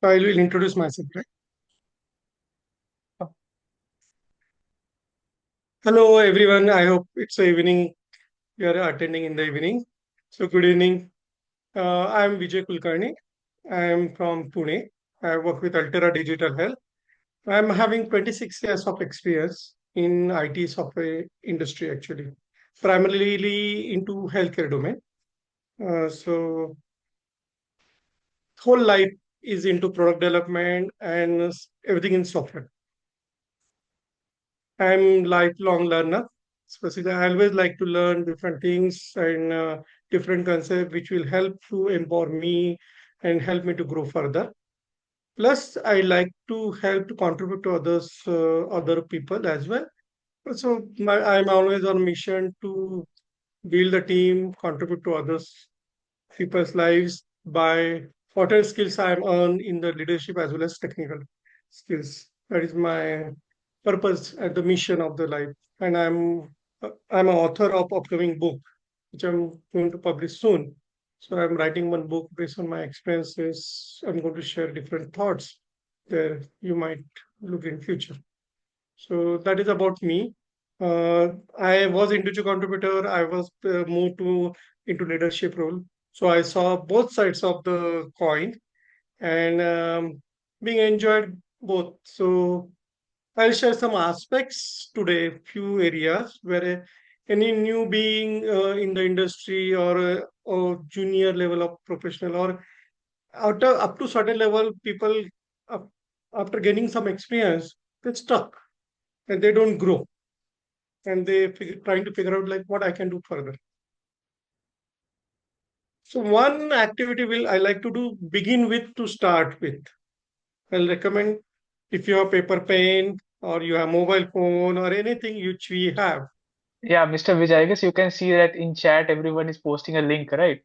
So I will introduce myself, right? Hello, everyone. I hope it's evening. You are attending in the evening. So good evening. I am Vijay Kulkarni. I am from Pune. I work with Altera Digital Health. I am having 26 years of experience in IT software industry, actually, primarily into healthcare domain. So whole life is into product development and everything in software. I'm lifelong learner. Especially, I always like to learn different things and different concepts, which will help to empower me and help me to grow further. Plus, I like to help to contribute to other people as well. So, I'm always on mission to build a team, contribute to others people's lives by whatever skills I'm earned in the leadership as well as technical skills. That is my purpose and the mission of the life. And I'm an author of upcoming book, which I'm going to publish soon. So I'm writing one book based on my experiences. I'm going to share different thoughts there you might look in future. So that is about me. I was individual contributor. I was moved to into leadership role. So I saw both sides of the coin and being enjoyed both. So I'll share some aspects today, few areas where any new being in the industry or junior level of professional or up to certain level, people up, after gaining some experience, get stuck and they don't grow and trying to figure out like what I can do further. So one activity will I like to do begin with to start with. I'll recommend if you have paper pen or you have mobile phone or anything which we have. Yeah, Mr. Vijay, I guess you can see that in chat everyone is posting a link, right?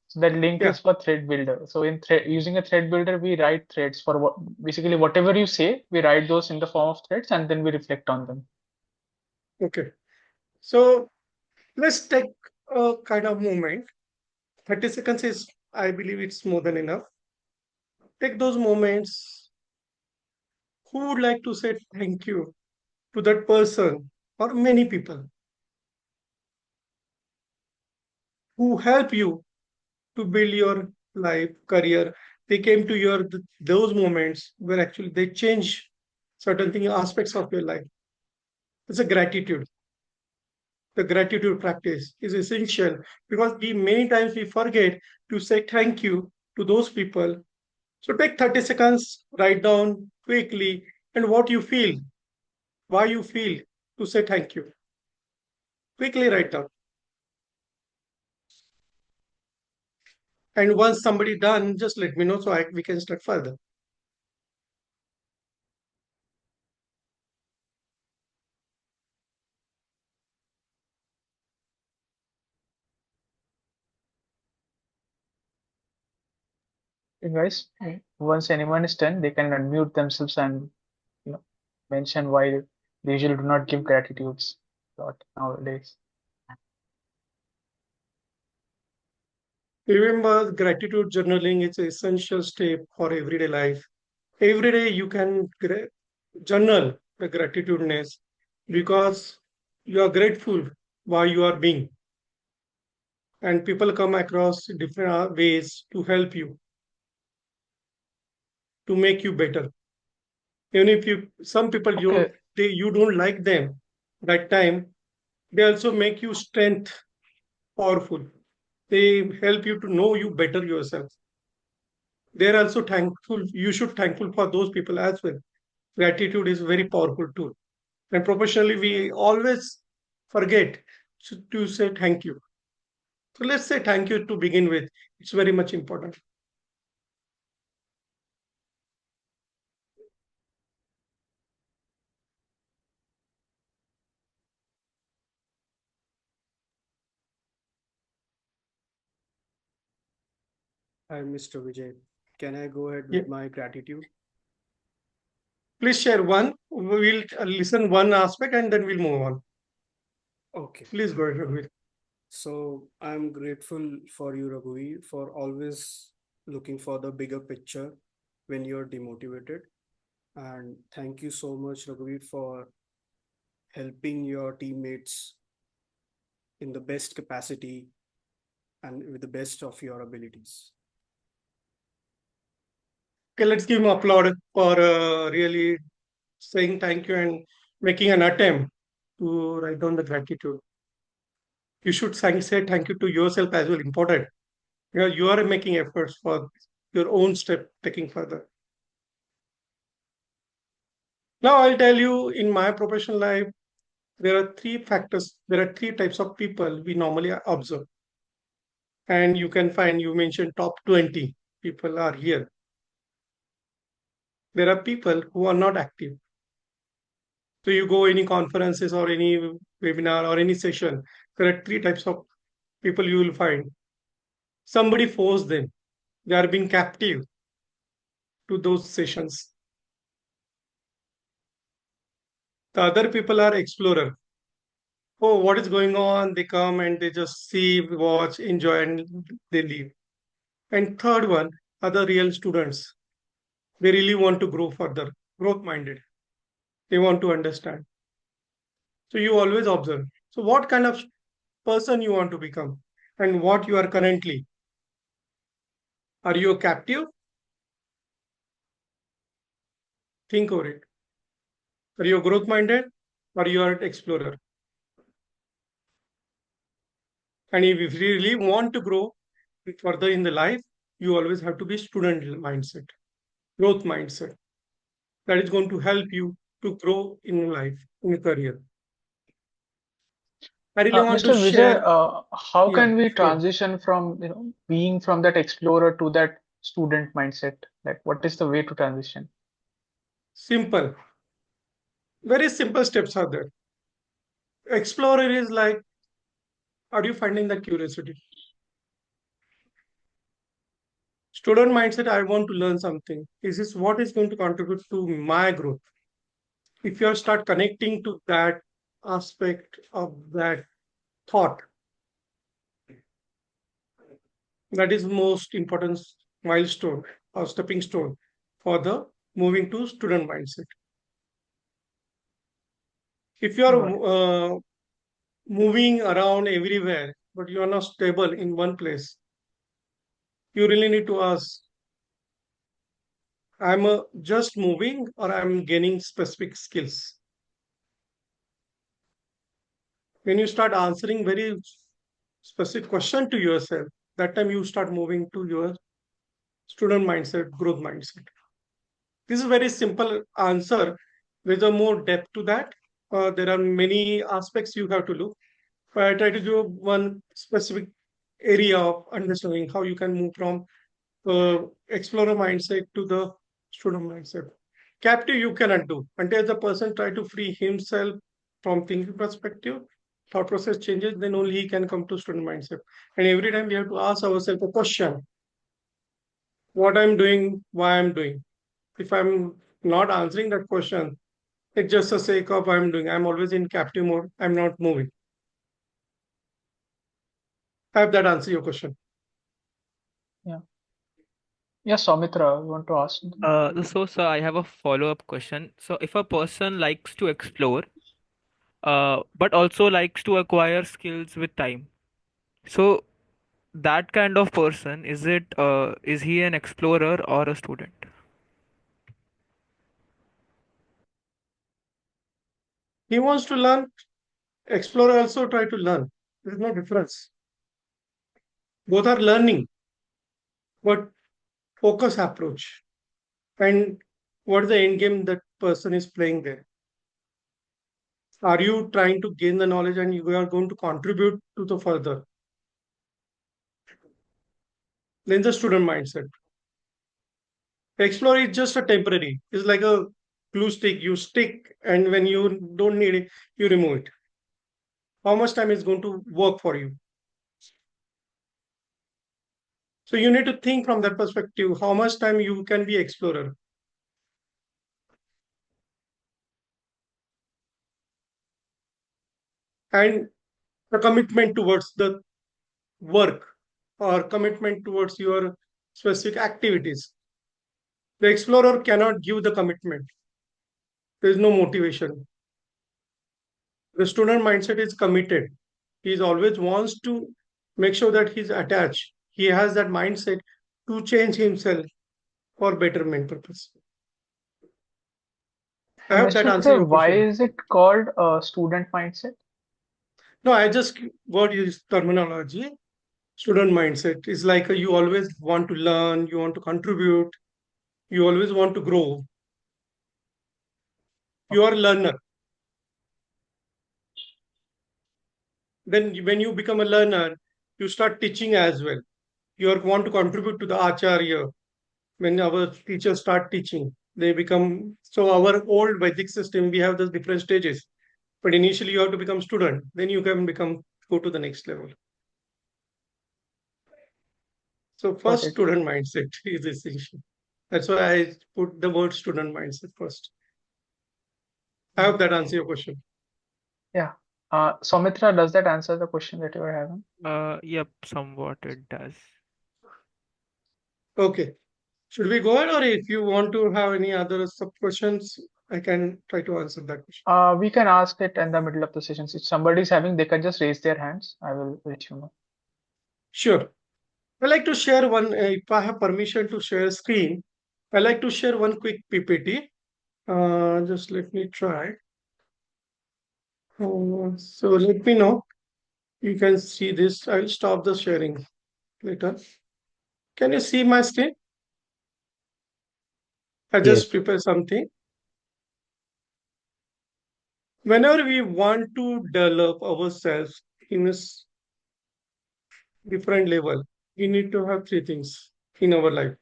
So that link Yeah. is for thread builder. So in thread using a thread builder, we write threads for what basically whatever you say, we write those in the form of threads and then we reflect on them. Okay. So let's take a kind of moment. 30 seconds is I believe it's more than enough. Take those moments. Who would like to say thank you to that person or many people who help you to build your life career, they came to those moments where actually they change certain thing aspects of your life. It's a gratitude. The gratitude practice is essential because we many times we forget to say thank you to those people. So take 30 seconds, write down quickly and what you feel, why you feel to say thank you. Quickly write down. And once somebody done, just let me know so we can start further. Okay, guys, once anyone is done, they can unmute themselves and you know mention why they usually do not give gratitudes a lot nowadays. Remember, gratitude journaling is an essential step for everyday life. Every day you can journal the gratitudeness because you are grateful why you are being, and people come across different ways to help you to make you better. Even if some people Okay, you don't like them that time, they also make you strength powerful. They help you to know you better yourself. They're also thankful. You should thankful for those people as well. Gratitude is a very powerful tool. And professionally, we always forget to say thank you. So let's say thank you to begin with. It's very much important. Hi, Mr. Vijay. Can I go ahead Yeah. with my gratitude? Please share one. We'll listen one aspect and then we'll move on. Okay. Please go ahead. Raghuveer. So I'm grateful for you, Raghuvi, for always looking for the bigger picture when you're demotivated. And thank you so much, Raghuveer, for helping your teammates in the best capacity and with the best of your abilities. Okay, let's give him applaud for really saying thank you and making an attempt to write down the gratitude. You should say thank you to yourself as well. Important. You are making efforts for your own step taking further. Now I'll tell you in my professional life, there are three factors, there are three types of people we normally observe. And you can find, you mentioned top 20 people are here. There are people who are not active. So you go any conferences or any webinar or any session, there are three types of people you will find. Somebody forced them. They are being captive to those sessions. The other people are explorer. Oh, what is going on? They come and they just see, watch, enjoy, and they leave. And third one are the real students. They really want to grow further, growth minded. They want to understand. So you always observe. So what kind of person you want to become and what you are currently. Are you a captive? Think over it. Are you growth minded or you are an explorer? And if you really want to grow further in the life, you always have to be student mindset, growth mindset. That is going to help you to grow in life, in your career. I really want to Mr. Vijay, share. how Yeah, can we sure. transition from, being from that explorer to that student mindset? Like, what is the way to transition? Simple. Very simple steps are there. Explorer is like, are you finding the curiosity? Student mindset, I want to learn something. Is this what is going to contribute to my growth? If you start connecting to that aspect of that thought, that is most important milestone or stepping stone for the moving to student mindset. If you Got it. are moving around everywhere, but you are not stable in one place, you really need to ask, I'm just moving or I'm gaining specific skills. When you start answering very specific question to yourself, that time you start moving to your student mindset, growth mindset. This is a very simple answer. There's a more depth to that. There are many aspects you have to look. But I try to do one specific area of understanding how you can move from explorer mindset to the student mindset. Captive you cannot do until the person try to free himself from thinking perspective, thought process changes, then only he can come to student mindset. And every time we have to ask ourselves a question: what I'm doing, why I'm doing. If I'm not answering that question, it's just a sake of I'm doing. I'm always in captive mode. I'm not moving. I have that answer your question. Yeah. Yeah, Soumitra, you want to ask something? So, sir, I have a follow-up question. So, if a person likes to explore, but also likes to acquire skills with time, so that kind of person, is he an explorer or a student? He wants to learn. Explorer also try to learn. There is no difference. Both are learning, but focus approach. And what is the end game that person is playing there? Are you trying to gain the knowledge and you are going to contribute to the further? Then the student mindset. Explore is just a temporary. It's like a glue stick. You stick, and when you don't need it, you remove it. How much time is going to work for you? So you need to think from that perspective. How much time you can be explorer, and the commitment towards the work or commitment towards your specific activities. The explorer cannot give the commitment. There is no motivation. The student mindset is committed. He always wants to make sure that he's attached. He has that mindset to change himself for betterment purpose. I And hope that Mr. answers Vijay, your why question. is it called a student mindset? No, I just got use terminology. Student mindset is like you always want to learn, you want to contribute, you always want to grow. You are a learner. Then when you become a learner, you start teaching as well. You want to contribute to the acharya. When our teachers start teaching, they become, so our old Vedic system, we have the different stages. But initially you have to become student, then you can become go to the next level. So Got first it. student mindset is essential. That's why I put the word student mindset first. I hope Mm. that answers your question. Yeah. Soumitra, does that answer the question that you were having? Yep, somewhat it does. Okay. Should we go ahead, or if you want to have any other sub questions, I can try to answer that question. We can ask it in the middle of the sessions. If somebody's having, they can just raise their hands. I will let you know. Sure. I like to share one, if I have permission to share screen, I like to share one quick PPT. Just let me try. So let me know. You can see this. I'll stop the sharing later. Can you see my screen? I Yes, just prepare something. Whenever we want to develop ourselves in a different level, we need to have three things in our life: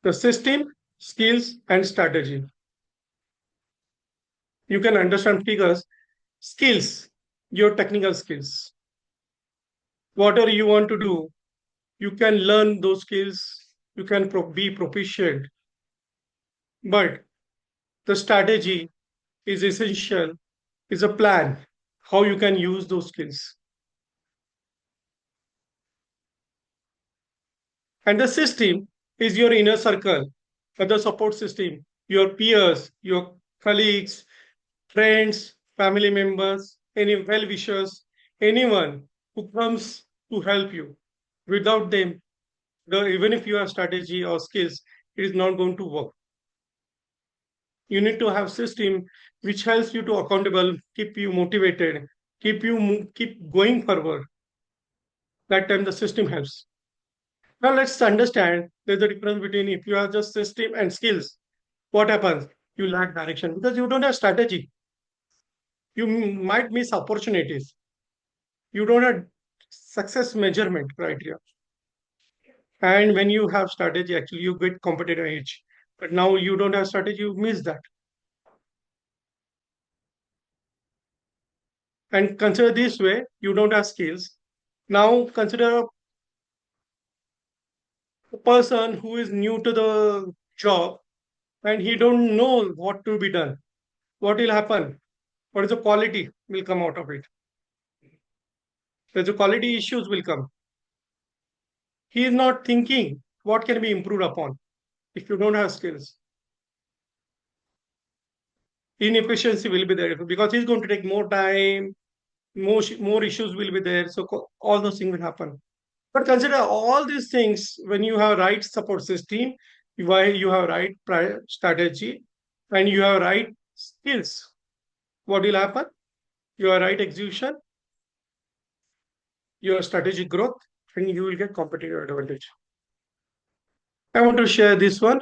the system, skills, and strategy. You can understand figures, skills, your technical skills. Whatever you want to do, you can learn those skills, you can be proficient. But the strategy is essential, is a plan how you can use those skills. And the system is your inner circle, other support system, your peers, your colleagues, friends, family members, any well wishers, anyone who comes to help you. Without them, even if you have strategy or skills, it is not going to work. You need to have system which helps you to accountable, keep you motivated, keep going forward. That time the system helps. Now let's understand there's a difference between if you have just system and skills. What happens? You lack direction because you don't have strategy. You might miss opportunities. You don't have success measurement criteria. And when you have strategy, actually you get competitive edge. But now you don't have strategy, you miss that. And consider this way, you don't have skills. Now consider a person who is new to the job and he don't know what to be done. What will happen? What is the quality will come out of it? There's a quality issues will come. He is not thinking what can be improved upon if you don't have skills. Inefficiency will be there because he's going to take more time, more issues will be there. So all those things will happen. But consider all these things when you have right support system, you have right strategy, and you have right skills. What will happen? Your right execution, your strategic growth, and you will get competitive advantage. I want to share this one.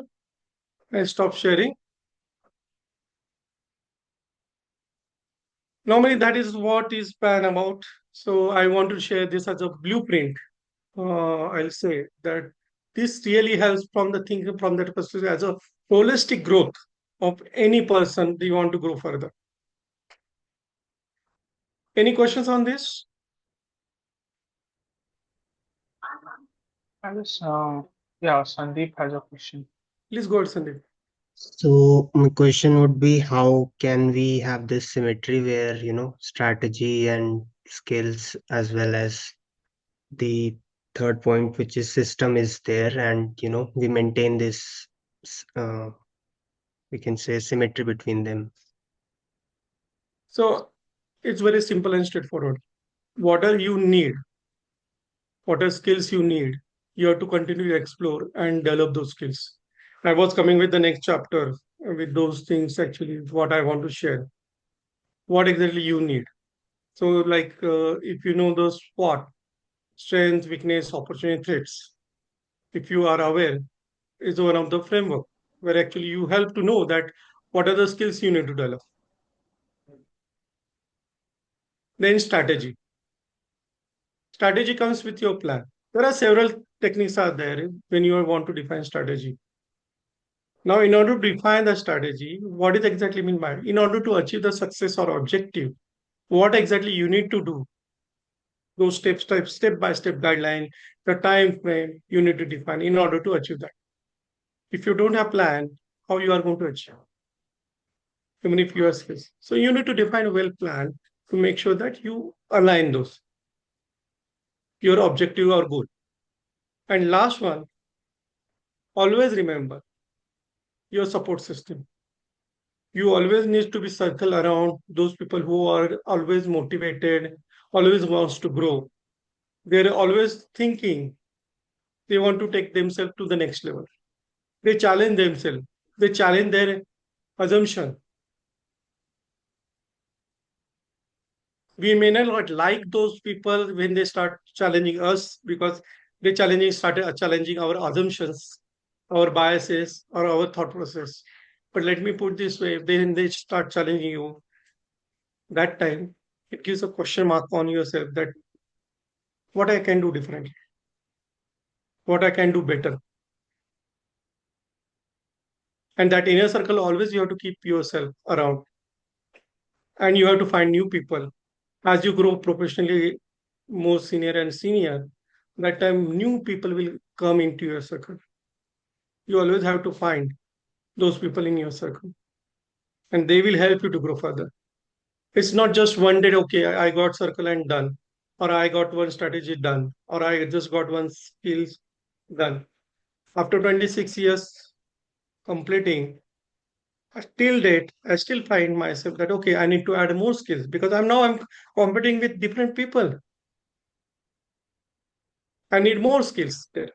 I stop sharing. Normally, that is what is plan about. So I want to share this as a blueprint. I'll say that this really helps from the thinking from that perspective as a holistic growth of any person they want to grow further. Any questions on this? I guess, yeah, Sandeep has a question. Please go ahead, Sandeep. so my question would be how can we have this symmetry where, strategy and skills as well as the third point, which is system is there and, we maintain this s- uh, we can say symmetry between them. So it's very simple and straightforward. What are you need? What are skills you need? You have to continue to explore and develop those skills. I was coming with the next chapter with those things actually, what I want to share. What exactly you need. So, like, if you know the SWOT, strengths, weakness, opportunity, threats, if you are aware, is one of the framework where actually you help to know that what are the skills you need to develop. Then strategy. Strategy comes with your plan. There are several techniques are there when you want to define strategy. Now, in order to define the strategy, what is exactly mean by in order to achieve the success or objective, what exactly you need to do, those step by step guideline, the time frame you need to define in order to achieve that. If you don't have plan, how you are going to achieve, even if you are skills. So you need to define a well plan to make sure that you align those your objective or goal. And last one, always remember your support system. You always need to be circle around those people who are always motivated, always wants to grow. They're always thinking they want to take themselves to the next level. They challenge themselves. They challenge their assumption. We may not like those people when they start challenging us because they started challenging our assumptions, our biases, or our thought process. But let me put this way: when they start challenging you, that time it gives a question mark on yourself that what I can do differently, what I can do better, and that inner circle always you have to keep yourself around, and you have to find new people as you grow professionally, more senior and senior. That time new people will come into your circle. You always have to find those people in your circle, and they will help you to grow further. It's not just one day, okay, I got circle and done, or I got one strategy done, or I just got one skills done. After 26 years completing, till date, I still find myself that okay, I need to add more skills because I'm competing with different people. I need more skills there.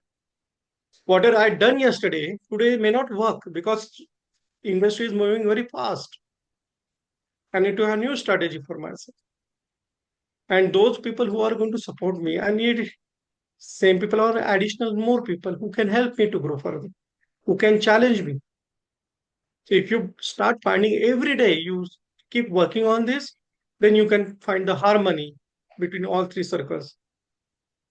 Whatever I done yesterday, today may not work because industry is moving very fast. I need to have new strategy for myself. And those people who are going to support me, I need same people or additional more people who can help me to grow further, who can challenge me. So if you start finding every day, you keep working on this, then you can find the harmony between all three circles.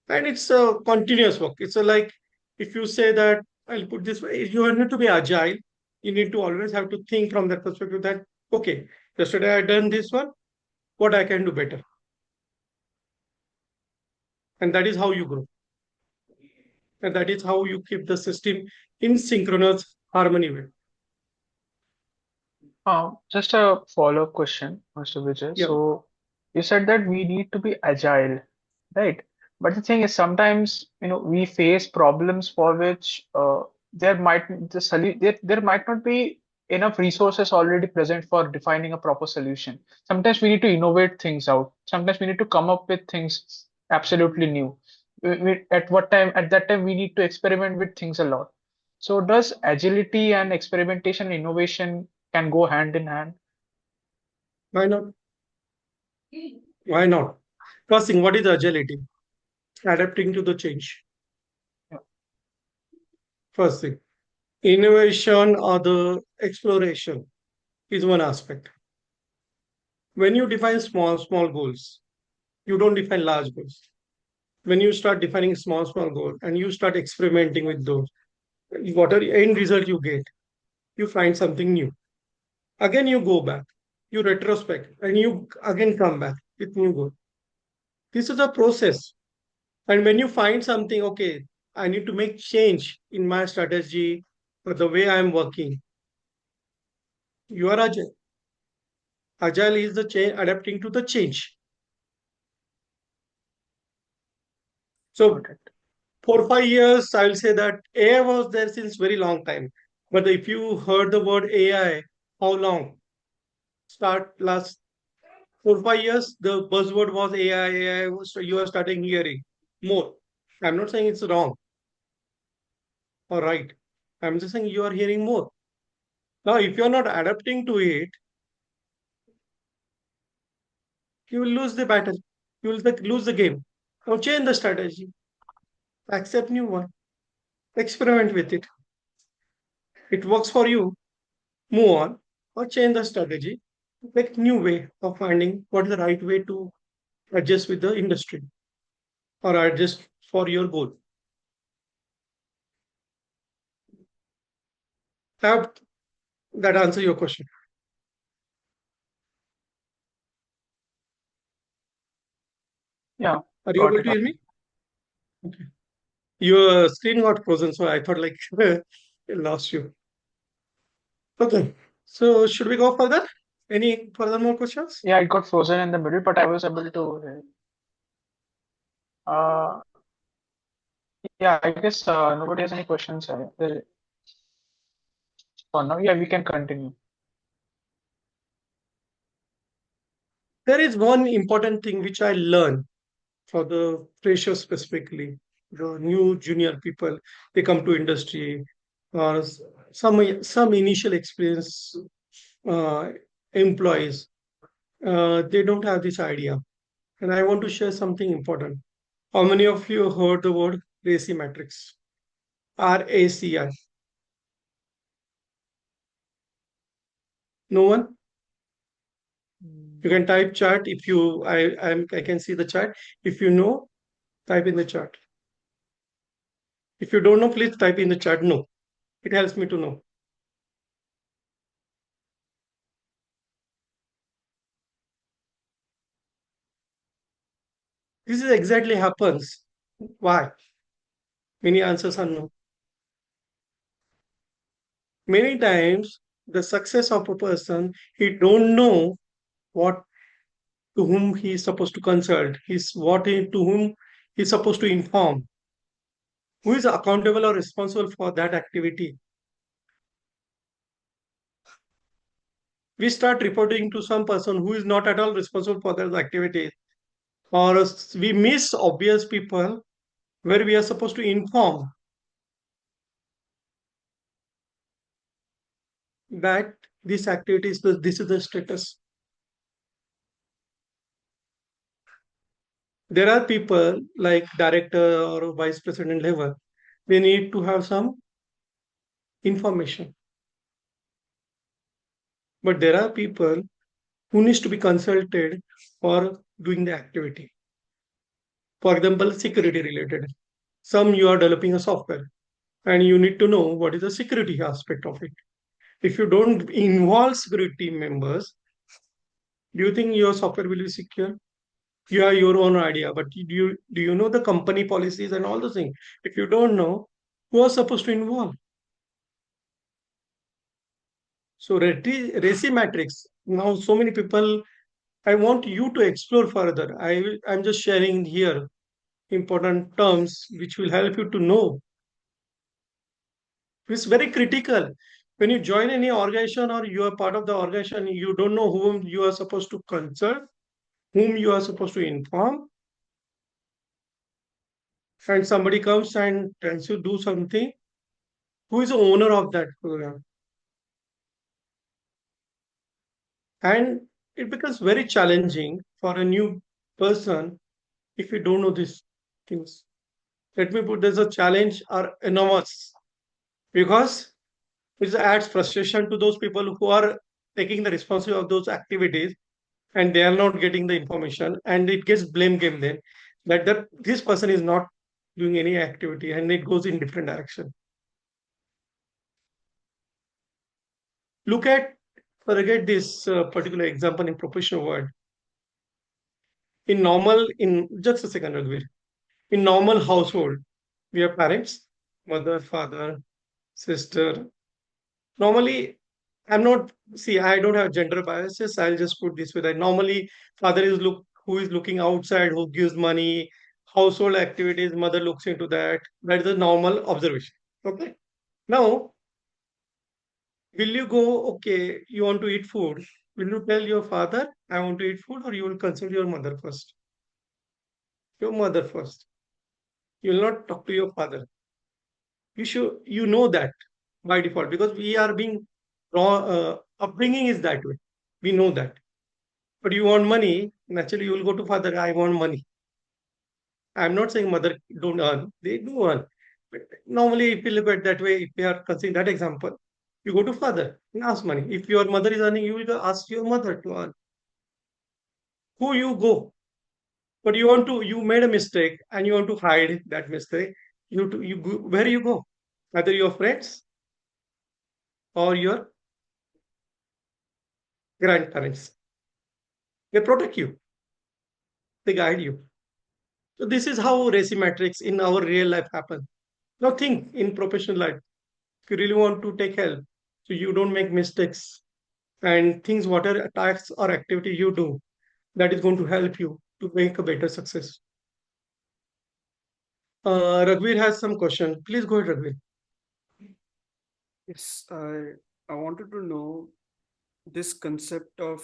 And it's a continuous work. It's a like if you say that I'll put this way, you need to be agile. You need to always have to think from that perspective that okay, yesterday I done this one, what I can do better. And that is how you grow. And that is how you keep the system in synchronous harmony way. Just a follow-up question, Mr. Vijay. Yeah. So you said that we need to be agile, right? But the thing is, sometimes we face problems for which there might there might not be enough resources already present for defining a proper solution. Sometimes we need to innovate things out. Sometimes we need to come up with things absolutely new. At that time we need to experiment with things a lot. So does agility and experimentation and innovation can go hand in hand? Why not? Why not? First thing, what is agility? Adapting to the change. Yeah. First thing. Innovation or the exploration is one aspect. When you define small goals, you don't define large goals. When you start defining small goals and you start experimenting with those, whatever end result you get, you find something new. Again, you go back, you retrospect, and you again come back with new goal. This is a process. And when you find something, okay, I need to make change in my strategy or the way I'm working, you are agile. Agile is the change, adapting to the change. So Got it. 4 5 years, I will say that AI was there since very long time. But if you heard the word AI, how long? Start last 4 5 years, the buzzword was AI. AI was, you are starting hearing more. I'm not saying it's wrong or right. I'm just saying you are hearing more. Now, if you're not adapting to it, you will lose the battle. You will lose the game. Now, change the strategy. Accept new one. Experiment with it. It works for you. Move on or change the strategy. Make new way of finding what is the right way to adjust with the industry or adjust for your goal. Have that answer your question? Yeah, Are you got able it. to hear me? Okay. Your screen got frozen, so I thought like I lost you. Okay. So should we go further? Any further more questions? Yeah, it got frozen in the middle, but I was able to. Uh, yeah, I guess nobody has any questions for now. Yeah, we can continue. There is one important thing which I learned for the freshers specifically, the new junior people, they come to industry or some initial experience uh, employees, they don't have this idea. And I want to share something important. How many of you heard the word RACI matrix? RACI. No one? You can type chat if you I can see the chat. If you know, type in the chat. If you don't know, please type in the chat. No. It helps me to know. This is exactly happens. Why? Many answers are no. Many times the success of a person, he don't know what to whom he is supposed to consult. To whom he's supposed to inform. Who is accountable or responsible for that activity? We start reporting to some person who is not at all responsible for those activities, or we miss obvious people where we are supposed to inform that this activity is this is the status. There are people like director or vice president level, they need to have some information, but there are people who needs to be consulted for doing the activity. For example, security related. Some you are developing a software and you need to know what is the security aspect of it. If you don't involve security team members, do you think your software will be secure? You have your own idea, but do you know the company policies and all those things? If you don't know, who are supposed to involve? So RACI matrix. Now, so many people. I want you to explore further. I'm just sharing here important terms which will help you to know. It's very critical. When you join any organization or you are part of the organization, you don't know whom you are supposed to consult, whom you are supposed to inform, and somebody comes and tells you do something. Who is the owner of that program? And it becomes very challenging for a new person if you don't know these things. Let me put this: a challenge are enormous because it adds frustration to those people who are taking the responsibility of those activities and they are not getting the information, and it gets blame game then that this person is not doing any activity and it goes in different direction. Look at forget this particular example in professional world. In just a second, Raghuveer. In normal household, we have parents, mother, father, sister. Normally, I'm not see. I don't have gender biases. I'll just put this way. That normally, father is look who is looking outside, who gives money, household activities. Mother looks into that. That is a normal observation. Okay. Now, Will you go, okay, you want to eat food? Will you tell your father, I want to eat food, or you will consider your mother first? Your mother first. You will not talk to your father. You know that by default because we are being upbringing is that way. We know that. But you want money, naturally you will go to father, I want money. I'm not saying mother don't earn, they do earn. But normally, if you look at that way, if you are considering that example, you go to father and ask money. If your mother is earning, you will go ask your mother to earn. Who you go? But you made a mistake and you want to hide that mistake. You go, where you go? Either your friends or your grandparents. They protect you, they guide you. So this is how racy in our real life happen. Now think in professional life. If you really want to take help, so you don't make mistakes and things, whatever tasks or activity you do, that is going to help you to make a better success. Ragvir has some question. Please go ahead, Ragvir. Yes, I wanted to know this concept of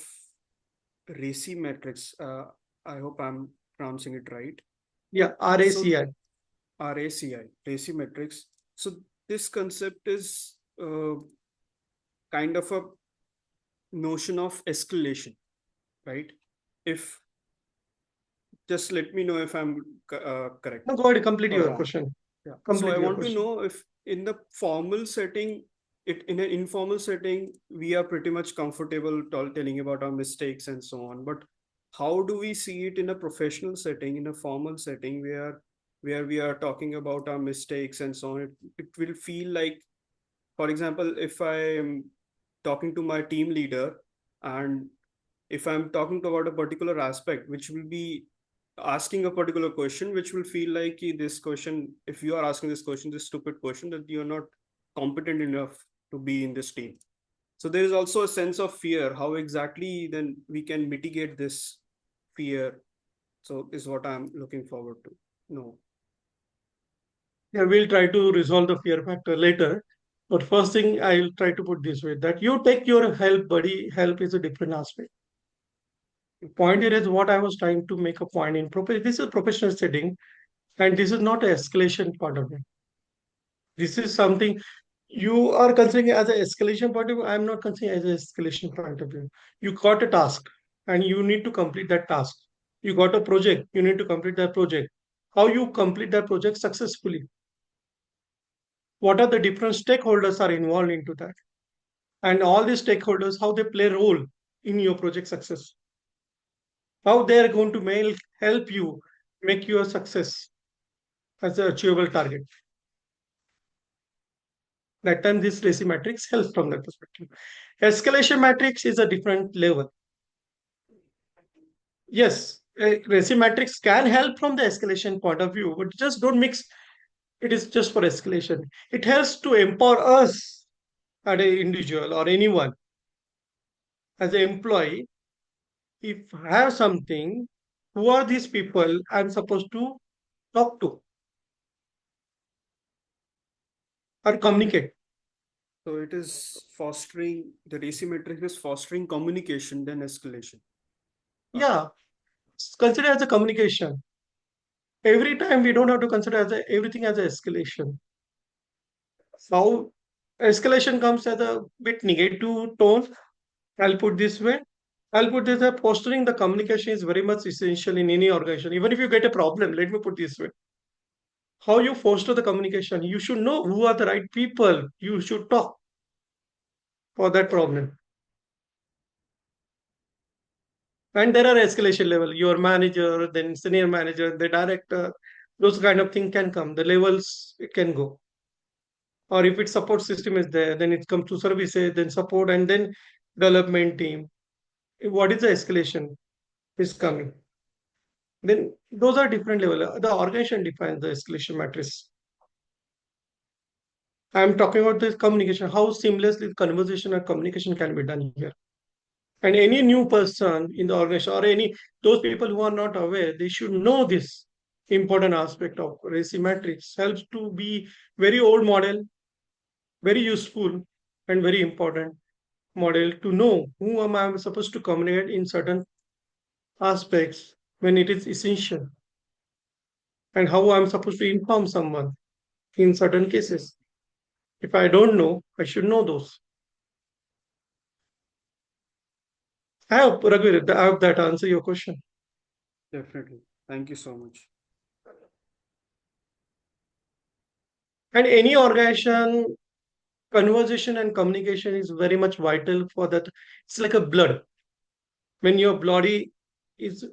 racy metrics. I hope I'm pronouncing it right. Yeah, So RACI. RACI, racy metrics. So this concept is kind of a notion of escalation, right? If just let me know if I'm correct Now go ahead, complete or your wrong. question. Yeah. So Complete I your want to question. know if in the formal setting, it in an informal setting, we are pretty much comfortable telling about our mistakes and so on. But how do we see it in a professional setting, in a formal setting where we are talking about our mistakes and so on? It will feel like, for example, if I am talking to my team leader and if I'm talking about a particular aspect, which will be asking a particular question, which will feel like this question, if you are asking this question, this stupid question, that you're not competent enough to be in this team. So there is also a sense of fear. How exactly then we can mitigate this fear? So is what I'm looking forward to. No. Yeah, we'll try to resolve the fear factor later. But first thing I'll try to put this way that you take your help, buddy. Help is a different aspect. The point here is what I was trying to make a point in this is a professional setting, and this is not an escalation part of it. This is something you are considering as an escalation point of view. I'm not considering as an escalation point of view. You got a task and you need to complete that task. You got a project, you need to complete that project. How you complete that project successfully? What are the different stakeholders are involved into that? And all these stakeholders, how they play a role in your project success? How they are going to help you make your success as an achievable target? That time this racy matrix helps from that perspective. Escalation matrix is a different level. Yes, racy matrix can help from the escalation point of view, but just don't mix. It is just for escalation. It helps to empower us as an individual or anyone as an employee. If I have something, who are these people I'm supposed to talk to or communicate? So it is fostering the asymmetric is fostering communication than escalation. Yeah, consider as a communication. Every time we don't have to consider everything as an escalation. How escalation comes as a bit negative tone. I'll put this way. I'll put this way. Fostering the communication is very much essential in any organization. Even if you get a problem, let me put this way. How you foster the communication, you should know who are the right people you should talk for that problem. And there are escalation level, your manager, then senior manager, the director, those kind of thing can come. The levels it can go. Or if its support system is there, then it comes to services, then support, and then development team. What is the escalation is coming? Then those are different level. The organization defines the escalation matrix. I'm talking about this communication, how seamlessly conversation or communication can be done here. And any new person in the organization or any those people who are not aware, they should know this important aspect of racy matrix. Helps to be very old model, very useful, and very important model to know who am I supposed to communicate in certain aspects when it is essential, and how I'm supposed to inform someone in certain cases. If I don't know, I should know those. I hope, Raghuveer, I hope that answer your question. Definitely. Thank you so much. And any organization, conversation and communication is very much vital for that. It's like a blood. When your blood is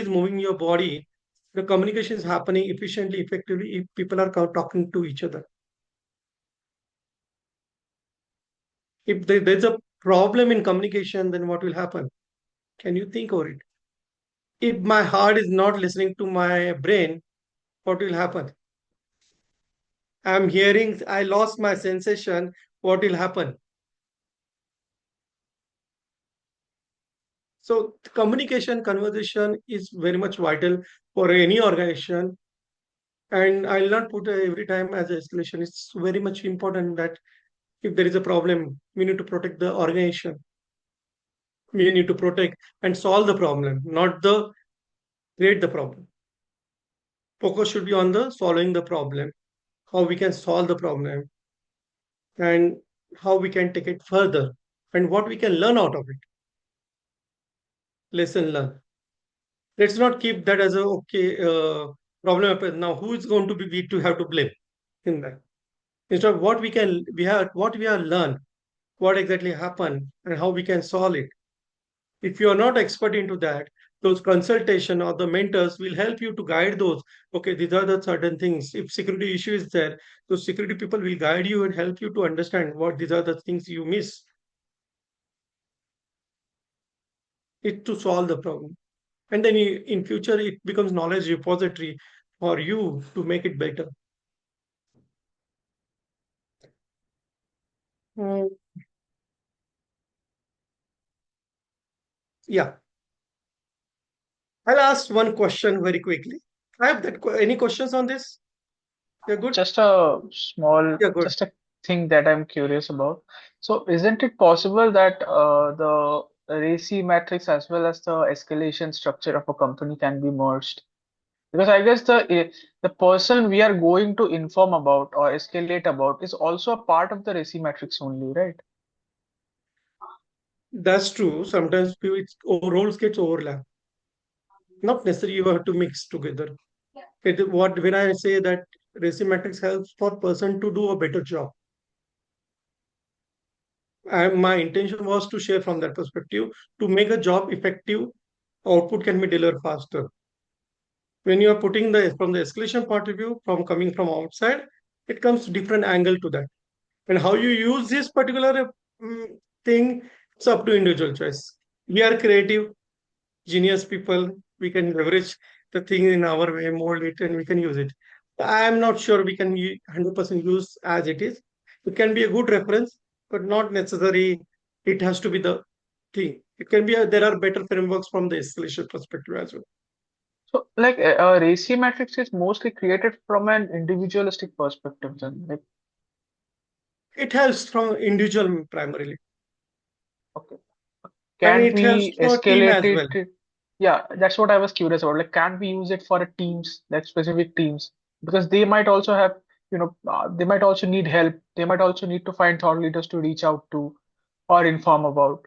moving your body, the communication is happening efficiently, effectively if people are talking to each other. If there's a problem in communication, then what will happen? Can you think over it? If my heart is not listening to my brain, what will happen? I'm hearing, I lost my sensation, what will happen? So communication, conversation is very much vital for any organization. And I'll not put every time as escalation. It's very much important that if there is a problem, we need to protect the organization. We need to protect and solve the problem, not the create the problem. Focus should be on the solving the problem, how we can solve the problem, and how we can take it further, and what we can learn out of it. Lesson learned. Let's not keep that as a okay problem happen. Now who is going to be we to have to blame in that? Instead of what we have learned, what exactly happened and how we can solve it. If you are not expert into that, those consultation or the mentors will help you to guide those. Okay, these are the certain things. If security issue is there, those security people will guide you and help you to understand what these are the things you miss. It to solve the problem. And then in future it becomes knowledge repository for you to make it better. Mm, yeah, I'll ask one question very quickly. I have that. Any questions on this? You're good. Just a small, Yeah, good. just a thing that I'm curious about. So, isn't it possible that the RACI matrix as well as the escalation structure of a company can be merged? Because I guess the person we are going to inform about or escalate about is also a part of the RACI matrix only, right? That's true. Sometimes roles gets overlap. Not necessarily you have to mix together. What when I say that resume matrix helps for person to do a better job. My intention was to share from that perspective to make a job effective. Output can be delivered faster. When you are putting the from the escalation point of view, from coming from outside, it comes different angle to that. And how you use this particular thing, it's up to individual choice. We are creative, genius people, we can leverage the thing in our way, mold it, and we can use it. I am not sure we can 100% use as it is. It can be a good reference, but not necessary. It has to be the thing. It can be there are better frameworks from the escalation perspective as well. So, like a RACI matrix is mostly created from an individualistic perspective, then. Like, It helps from individual primarily, okay. and Can't it helps we for team escalate as it? well. Yeah, that's what I was curious about. Like, can't we use it for a teams, like specific teams? Because they might also have, they might also need help. They might also need to find thought leaders to reach out to or inform about.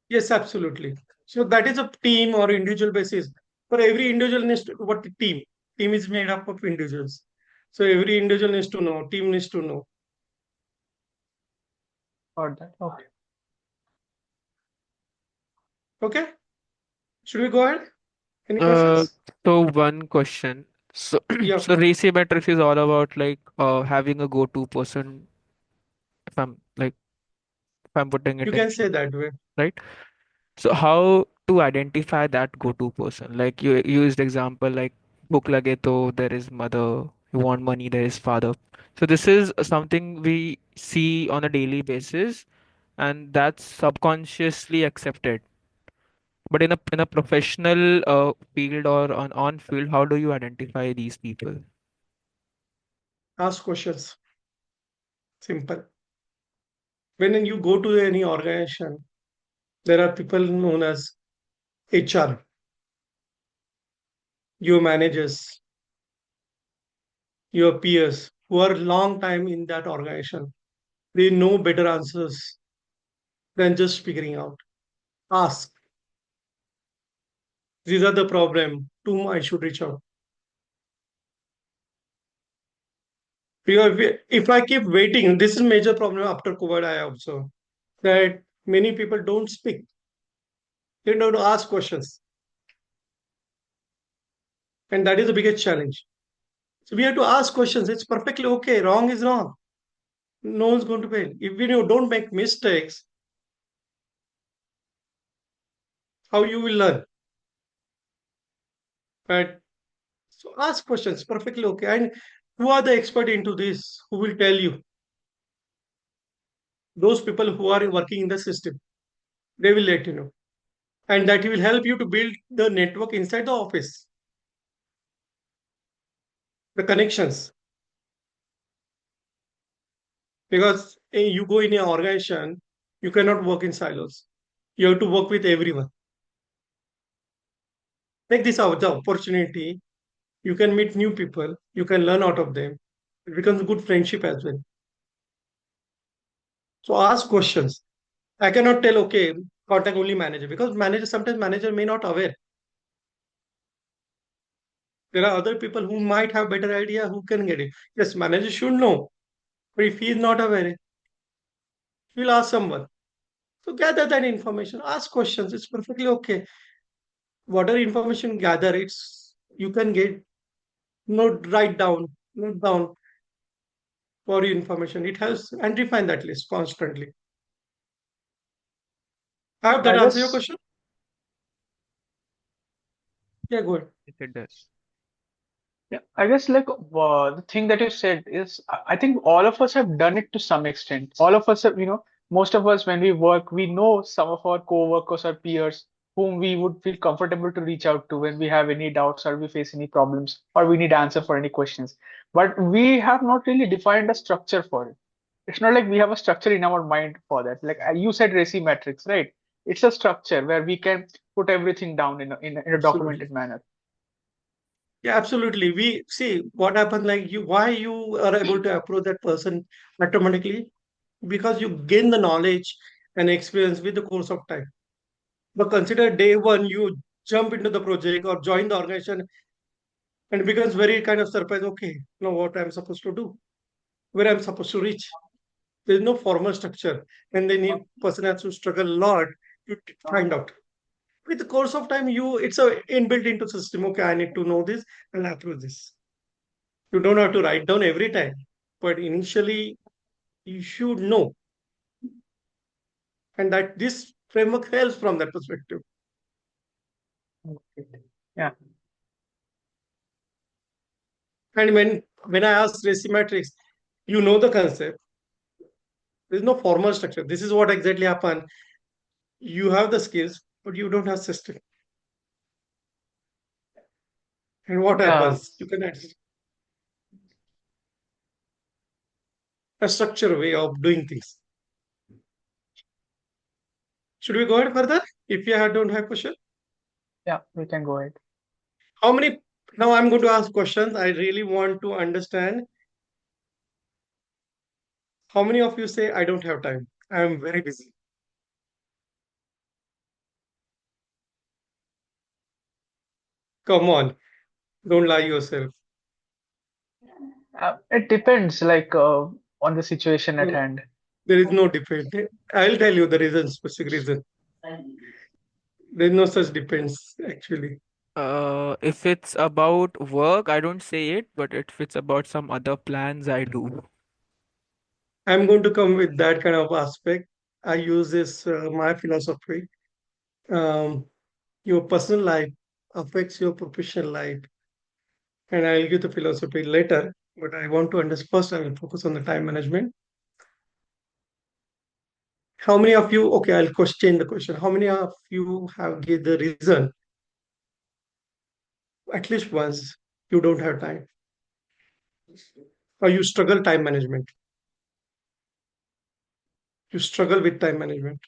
Yes, absolutely. So that is a team or individual basis. For every individual needs to, what the team? Team is made up of individuals. So every individual needs to know, team needs to know. Or that. Okay. Okay, should we go ahead? Any Uh, questions? so one question. So, Yeah, so ratio metrics is all about like having a go-to person. If I'm like, if I'm putting you it in can say that way. right. So how to identify that go-to person? Like you used example like book lage to there is mother. You want money, there is father. So this is something we see on a daily basis, and that's subconsciously accepted. But in a professional field or on field, how do you identify these people? Ask questions. Simple. When you go to any organization, there are people known as HR, your managers, your peers who are long time in that organization. They know better answers than just figuring out. Ask. These are the problem. To whom I should reach out. Because if I keep waiting, this is major problem after COVID. I observe that many people don't speak. They don't ask questions, and that is the biggest challenge. So we have to ask questions. It's perfectly okay. Wrong is wrong. No one's going to fail. If you don't make mistakes, how you will learn? Right? So ask questions. Perfectly okay. And who are the expert into this? Who will tell you? Those people who are working in the system. They will let you know, and that will help you to build the network inside the office, the connections. Because you go in an organization, you cannot work in silos. You have to work with everyone. Take this out the opportunity. You can meet new people. You can learn out of them. It becomes a good friendship as well. So ask questions. I cannot tell, okay, contact only manager, because manager, sometimes manager may not aware. There are other people who might have better idea who can get it. Yes, manager should know, but if he is not aware, he'll ask someone. So gather that information, ask questions. It's perfectly okay. Whatever information gather, it's you can get note down for your information. It helps and refine that list constantly. I hope that I answer your guess, question. Yeah, go ahead. Yes, it does. yeah, I guess like the thing that you said is, I think all of us have done it to some extent. All of us have, most of us when we work, we know some of our co-workers or peers whom we would feel comfortable to reach out to when we have any doubts or we face any problems or we need answer for any questions. But we have not really defined a structure for it. It's not like we have a structure in our mind for that. Like you said, Resi Matrix, right? It's a structure where we can put everything down in a Absolutely. documented manner. Yeah, absolutely. We see what happened, like you, why you are able to approach that person automatically, because you gain the knowledge and experience with the course of time. But consider day one, you jump into the project or join the organization, and it becomes very kind of surprise. Okay, now what I'm supposed to do, where I'm supposed to reach. There's no formal structure, and then the person has to struggle a lot to find out. With the course of time, you it's a inbuilt into system. Okay, I need to know this and approach this. You don't have to write down every time, but initially you should know, and that this framework helps from that perspective. Yeah. And when I ask Resi Matrix, you know the concept. There's no formal structure. This is what exactly happened. You have the skills, but you don't have system. And what Yeah. happens? You can add a structure way of doing things. Should we go ahead further? If you don't have question, Yeah, we can go ahead. how many? Now I'm going to ask questions. I really want to understand how many of you say I don't have time. I am very busy. Come on, don't lie yourself. It depends, like on the situation at No, hand. there is no depend. I'll tell you the reason, specific reason. There's no such depends actually. If it's about work, I don't say it, but if it's about some other plans, I do. I'm going to come with that kind of aspect. I use this my philosophy. Um, your personal life affects your professional life, and I'll give the philosophy later. But I want to understand first. I will focus on the time management. How many of you? Okay, I'll question the question. How many of you have give the reason at least once you don't have time or you struggle time management? You struggle with time management.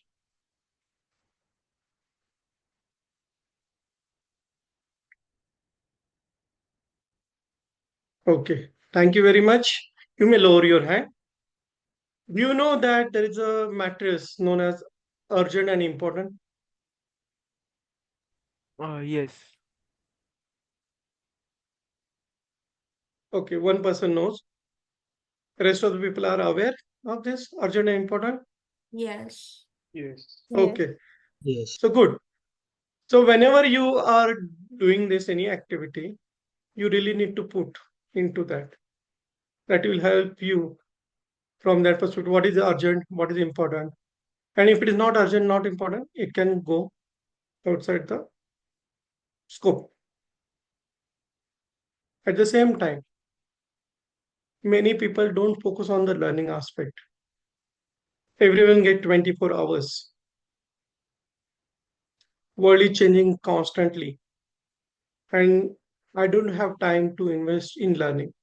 Okay. Thank you very much. You may lower your hand. Do you know that there is a matrix known as urgent and important? Yes. Okay, one person knows. Rest of the people are aware of this urgent and important. Yes. Yes. Yes. Okay, Yes. so good. So whenever you are doing this any activity, you really need to put into that. That will help you from that perspective. What is urgent? What is important? And if it is not urgent, not important, it can go outside the scope. At the same time, many people don't focus on the learning aspect. Everyone get 24 hours. World is changing constantly, and I don't have time to invest in learning.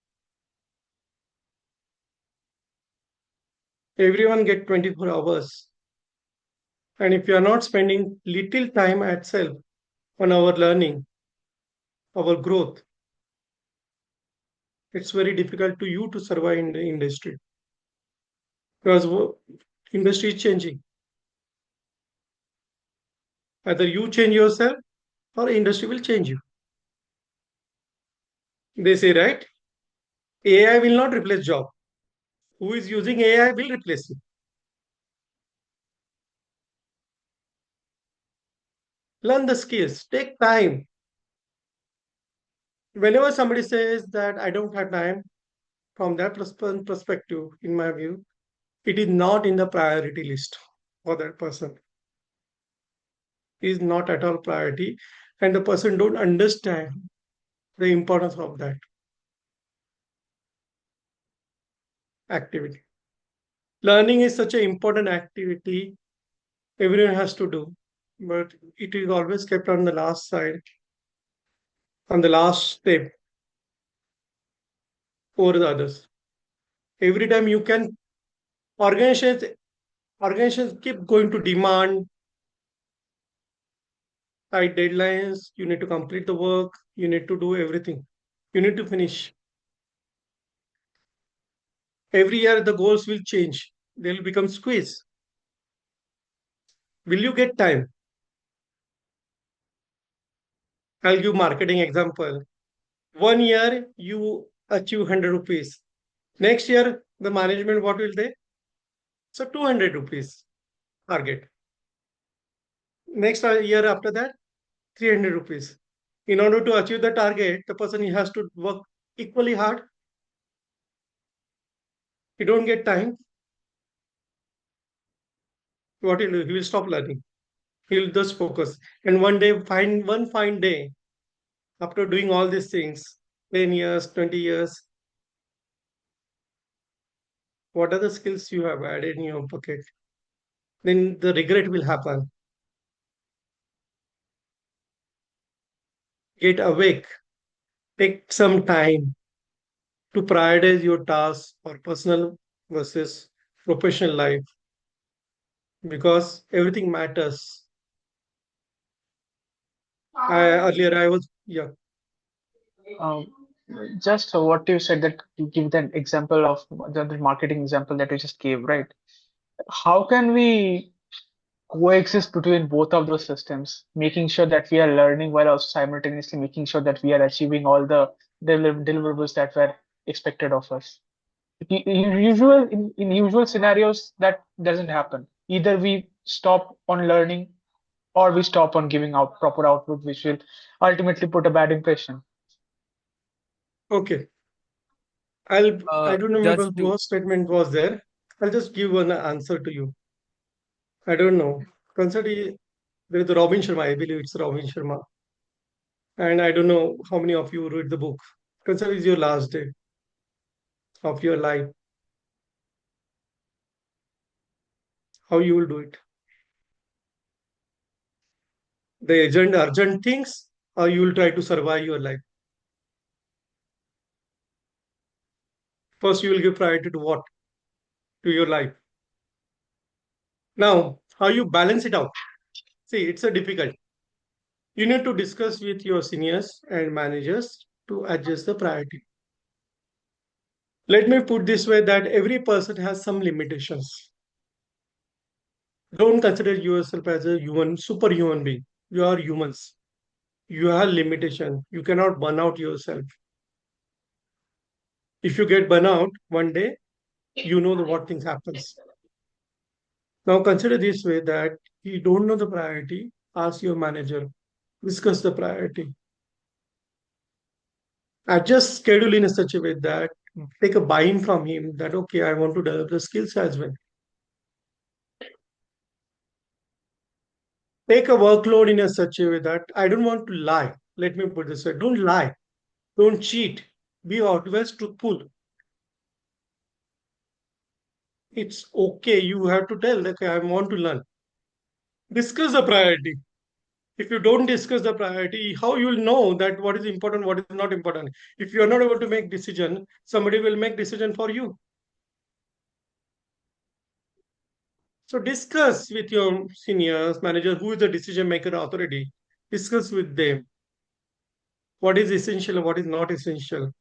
Everyone get 24 hours, and if you are not spending little time itself on our learning, our growth, it's very difficult to you to survive in the industry because industry is changing. Either you change yourself or industry will change you. They say, right? AI will not replace job. Who is using AI will replace you. Learn the skills. Take time. Whenever somebody says that I don't have time, from that perspective, in my view, it is not in the priority list for that person. It is not at all priority, and the person don't understand the importance of that activity. Learning is such an important activity everyone has to do, but it is always kept on the last side, on the last step over the others. Every time you can organizations organizations keep going to demand tight deadlines. You need to complete the work. You need to do everything. You need to finish. Every year the goals will change. They'll become squeeze. Will you get time? I'll give marketing example. One year you achieve 100 rupees. Next year the management what will they? So 200 rupees target. Next year after that 300 rupees. In order to achieve the target, the person he has to work equally hard. He don't get time. What he'll do? He will stop learning. He'll just focus. And one day, find one fine day, after doing all these things, 10 years, 20 years, what are the skills you have added in your pocket? Then the regret will happen. Get awake. Take some time to prioritize your tasks or personal versus professional life because everything matters. Earlier, I was, yeah. Um, just what you said, that you give that example of the marketing example that you just gave, right? How can we coexist between both of those systems, making sure that we are learning while also simultaneously making sure that we are achieving all the deliverables that were expected of us? In usual scenarios, that doesn't happen. Either we stop on learning or we stop on giving out proper output, which will ultimately put a bad impression. Okay. I don't remember Just to what statement was there. I'll just give one answer to you. I don't know. Consider there is Robin Sharma. I believe it's Robin Sharma. And I don't know how many of you read the book. Consider it's your last day of your life. How you will do it? The urgent things, or you will try to survive your life. First, you will give priority to what? To your life. Now, how you balance it out? See, it's a difficult. You need to discuss with your seniors and managers to adjust the priority. Let me put this way that every person has some limitations. Don't consider yourself as a superhuman being. You are humans. You have limitation. You cannot burn out yourself. If you get burn out one day, you know what things happens. Now consider this way that you don't know the priority, ask your manager, discuss the priority. Adjust schedule in a such a way that take a buy-in from him that okay, I want to develop the skills as well. Take a workload in a such a way that I don't want to lie. Let me put this way. Don't lie. Don't cheat. Be always truthful. It's okay. You have to tell, okay, I want to learn. Discuss the priority. If you don't discuss the priority, how you will know that what is important, what is not important? If you are not able to make decision, somebody will make decision for you. So discuss with your seniors, manager, who is the decision maker authority. Discuss with them what is essential and what is not essential.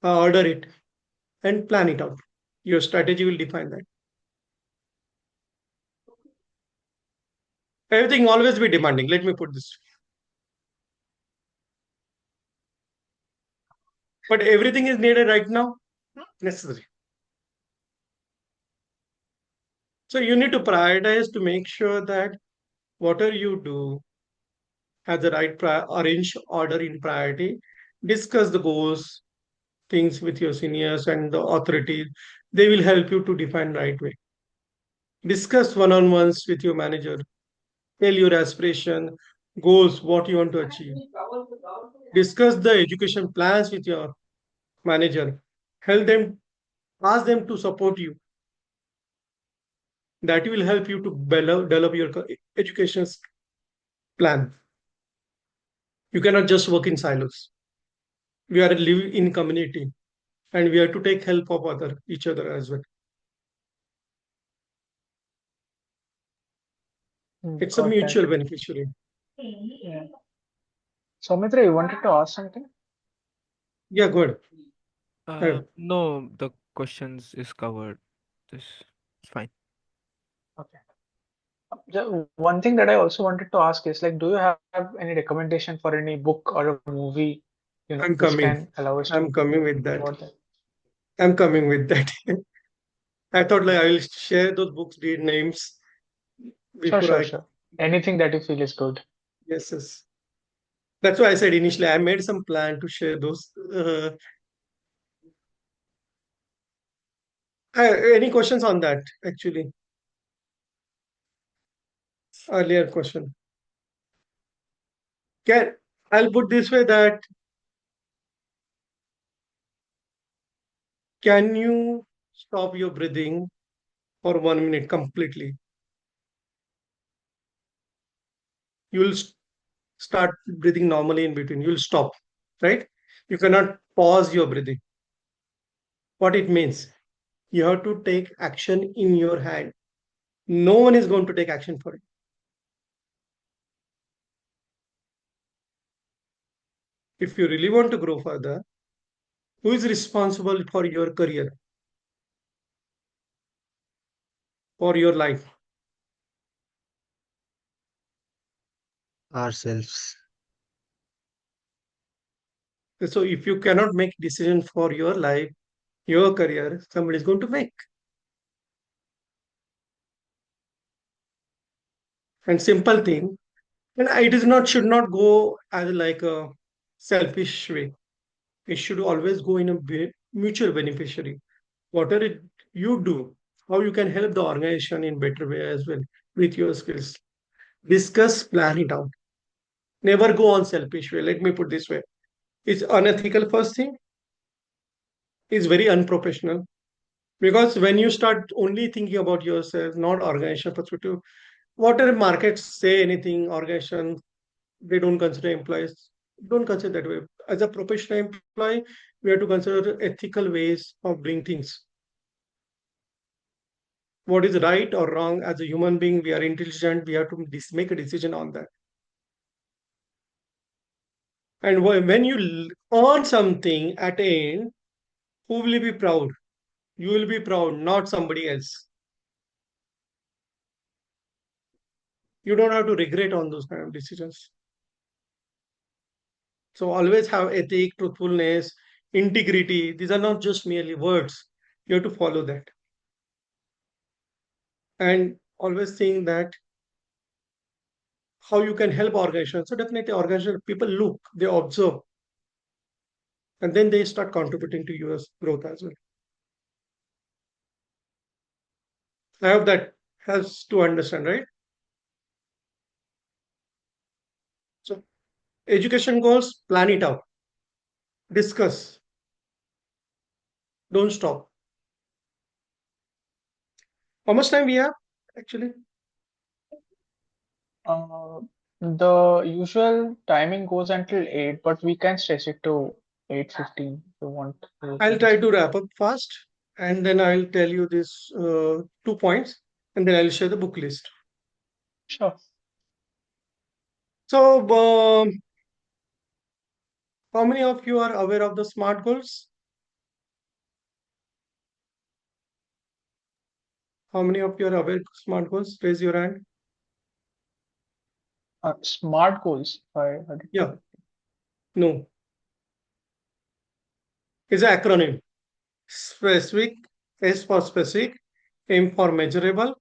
Order it and plan it out. Your strategy will define that. Everything always be demanding. Let me put this. But everything is needed right now, not necessary. So you need to prioritize to make sure that whatever you do has the right arrange order in priority. Discuss the goals, things with your seniors and the authorities. They will help you to define right way. Discuss one-on-ones with your manager. Tell your aspiration, goals, what you want to achieve. Discuss the education plans with your manager. Help them, ask them to support you. That will help you to develop your education plan. You cannot just work in silos. We are live in community and we have to take help of each other as well. It's a Got that. mutual beneficiary. Yeah. Soumitra, you wanted to ask something? Yeah, good. No, the questions is covered. This is fine. Okay. One thing that I also wanted to ask is like, do you have any recommendation for any book or a movie, I'm which coming. can allow us I'm to coming with know that. about that? I'm coming with that. I thought like I will share those books, read names Sure, before sure, I. sure. Anything that you feel is good. Yes, yes. That's why I said initially I made some plan to share those. Any questions on that? Actually, earlier question. Can I'll put this way that can you stop your breathing for 1 minute completely? You'll start breathing normally in between. You'll stop, right? You cannot pause your breathing. What it means? You have to take action in your hand. No one is going to take action for it. If you really want to grow further, who is responsible for your career, for your life? Ourselves. So if you cannot make decision for your life, your career, somebody is going to make. And simple thing, and it is not should not go as like a selfish way. It should always go in a mutual beneficiary. Whatever you do, how you can help the organization in better way as well with your skills. Discuss, plan it out. Never go on selfish way. Let me put this way. It's unethical first thing. It's very unprofessional. Because when you start only thinking about yourself, not organization perspective, whatever markets say anything, organization, they don't consider employees. Don't consider that way. As a professional employee, we have to consider ethical ways of doing things. what is right or wrong. As a human being, we are intelligent. We have to make a decision on that. And when you earn something at end, who will be proud? You will be proud, not somebody else. You don't have to regret on those kind of decisions. So always have ethic, truthfulness, integrity. These are not just merely words. You have to follow that. And always think that how you can help organization. So definitely organization, people look, they observe, and then they start contributing to your growth as well. I hope that helps to understand, right? So education goals, plan it out, discuss, don't stop. How much time we have actually? The usual timing goes until 8, but we can stretch it to 8:15 if you want. I'll try to wrap up fast, and then I'll tell you this 2 points, and then I'll share the book list. Sure. So, how many of you are aware of the SMART goals? How many of you are aware of SMART goals? Raise your hand. Smart goals. I heard it Yeah, correct. no. It's an acronym. Specific, S for specific, M for measurable,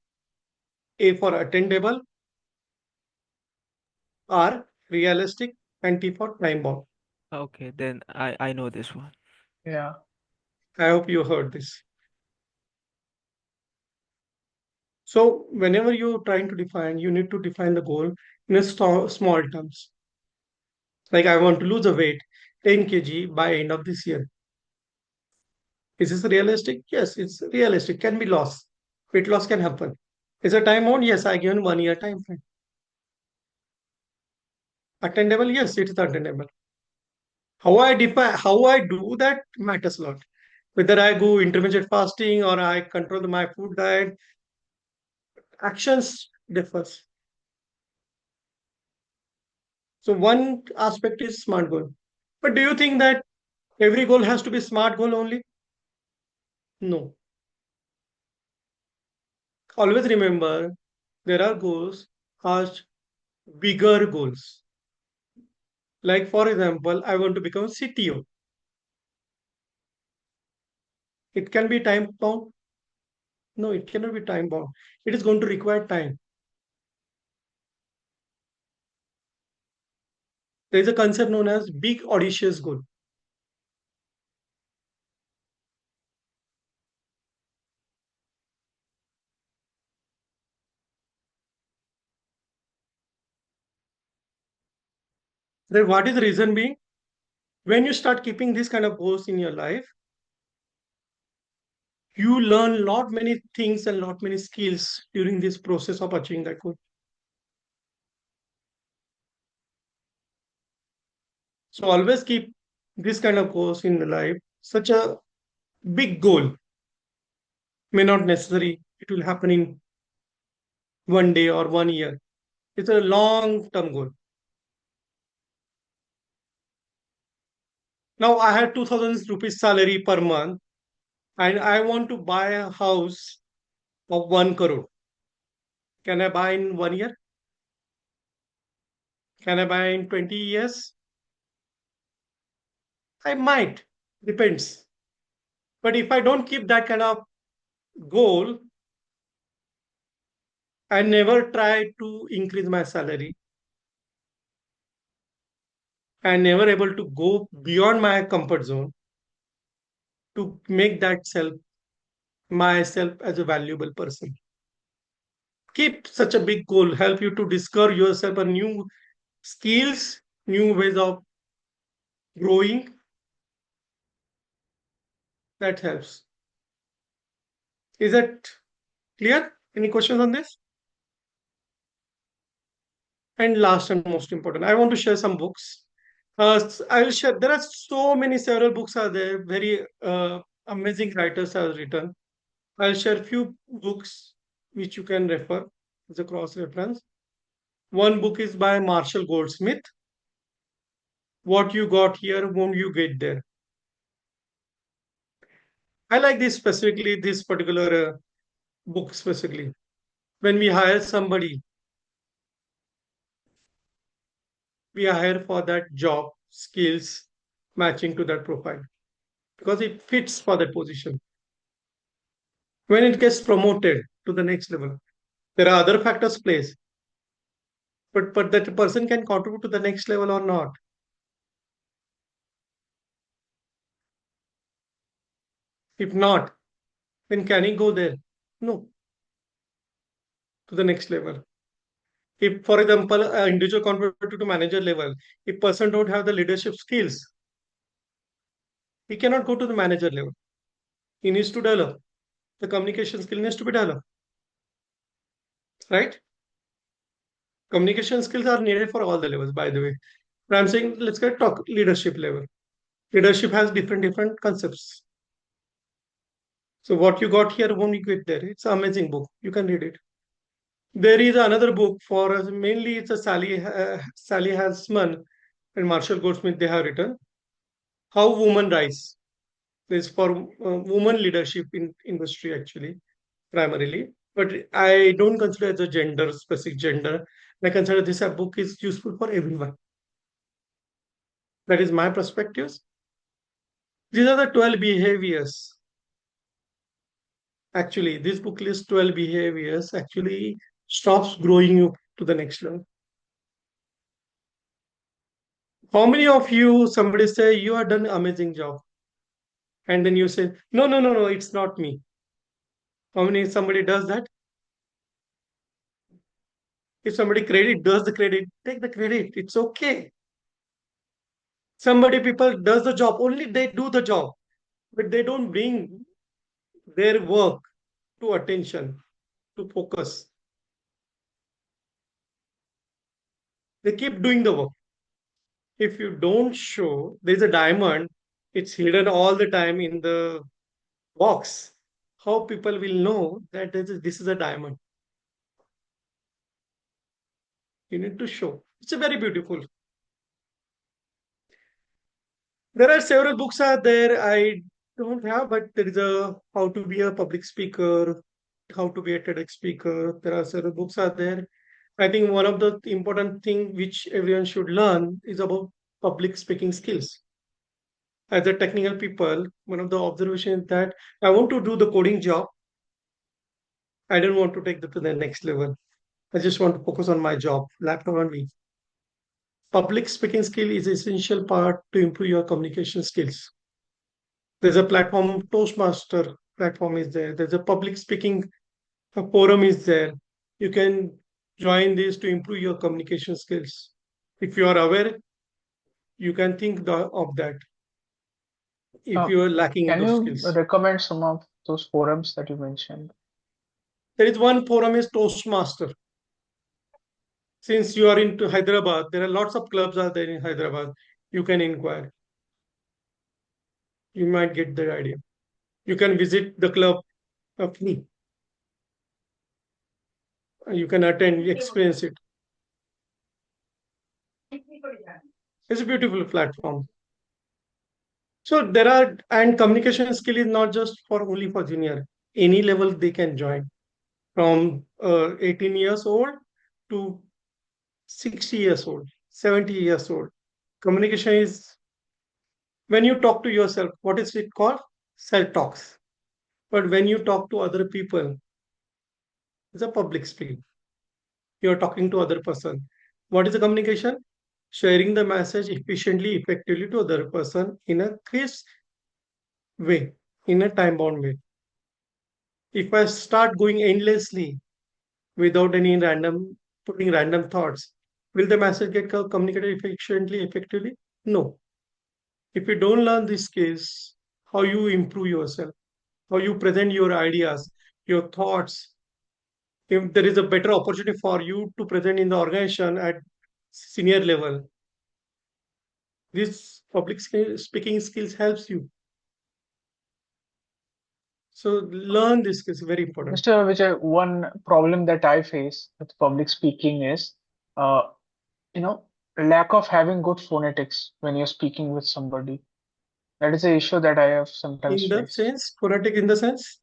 A for attainable, R realistic, and T for time bound. Okay, then I know this one. Yeah. I hope you heard this. So whenever you're trying to define, you need to define the goal in a small terms. Like I want to lose a weight 10 kg by end of this year. Is this realistic? Yes, it's realistic. Can be lost. Weight loss can happen. Is a time bound? Yes, I given 1 year time frame. Attainable? Yes, it is attainable. How I define, how I do that matters a lot. Whether I go intermittent fasting or I control my food diet, actions differs. So one aspect is smart goal. But do you think that every goal has to be smart goal only? No. Always remember there are goals, are bigger goals. Like for example, I want to become CTO. It can be time bound. No, it cannot be time bound. It is going to require time. There is a concept known as big audacious goal. Then what is the reason being? When you start keeping this kind of goals in your life, you learn lot many things and lot many skills during this process of achieving that goal. So always keep this kind of goals in the life. Such a big goal may not necessary it will happen in 1 day or 1 year. It's a long term goal. Now I have 2000 rupees salary per month and I want to buy a house of 1 crore. Can I buy in 1 year? Can I buy in 20 years? I might. Depends. But if I don't keep that kind of goal, I never try to increase my salary. I never able to go beyond my comfort zone to make that self myself as a valuable person. Keep such a big goal, help you to discover yourself a new skills, new ways of growing. That helps. Is that clear? Any questions on this? And last and most important, I want to share some books. I will share. There are so many several books are there. Very amazing writers have written. I'll share few books which you can refer as a cross reference. One book is by Marshall Goldsmith. What you got here won't you get there. I like this specifically, this particular book specifically. When we hire somebody, we hire for that job skills matching to that profile because it fits for that position. When it gets promoted to the next level, there are other factors plays, but that person can contribute to the next level or not. If not, then can he go there? No, to the next level. If, for example, an individual contributed to manager level, if person don't have the leadership skills, he cannot go to the manager level. He needs to develop. The communication skill needs to be developed, right? Communication skills are needed for all the levels, by the way. But I'm saying let's get talk leadership level. Leadership has different concepts. So what you got here won't equate there. It's an amazing book. You can read it. There is another book for mainly it's a Sally Hansman and Marshall Goldsmith. They have written How Women Rise. This is for women leadership in industry actually primarily. But I don't consider it a gender specific gender. I consider this a book is useful for everyone. That is my perspectives. These are the 12 behaviors. Actually, this book lists 12 behaviors actually stops growing you to the next level. How many of you, somebody say, you have done amazing job. And then you say, no, no, no, no, it's not me. How many somebody does that? If somebody does the credit, take the credit. It's okay. Somebody people does the job, only they do the job, but they don't bring their work to attention, to focus. They keep doing the work. If you don't show, there's a diamond, it's hidden all the time in the box. How people will know that this is a diamond? You need to show. It's a very beautiful. There are several books out there I don't have, but there is a how to be a public speaker, how to be a TEDx speaker. There are several books out there. I think one of the important thing which everyone should learn is about public speaking skills. As a technical people, one of the observations that I want to do the coding job. I don't want to take that to the next level. I just want to focus on my job, laptop and me. Public speaking skill is essential part to improve your communication skills. There's a platform, Toastmaster platform is there. There's a public speaking forum is there. You can join this to improve your communication skills. If you are aware, you can think of that if Uh, you are lacking in can those you skills. recommend some of those forums that you mentioned? There is one forum is Toastmaster. Since you are into Hyderabad, there are lots of clubs are there in Hyderabad. You can inquire. You might get the idea. You can visit the club free. You can attend, experience it. It's a beautiful platform. So there are, and communication skill is not just for only for junior. Any level they can join from 18 years old to 60 years old, 70 years old. Communication is when you talk to yourself, what is it called? Self talks. But when you talk to other people, it's a public speaking. You're talking to other person. What is the communication? Sharing the message efficiently, effectively to other person in a crisp way, in a time bound way. If I start going endlessly without any random putting random thoughts, will the message get communicated efficiently, effectively? No. If you don't learn these skills, how you improve yourself, how you present your ideas, your thoughts, if there is a better opportunity for you to present in the organization at senior level, this speaking skills helps you. So learn this is very important. Mr. Vijay, one problem that I face with public speaking is, uh, you know, lack of having good phonetics when you're speaking with somebody. That is an issue that I have sometimes In the faced. sense, phonetic in the sense,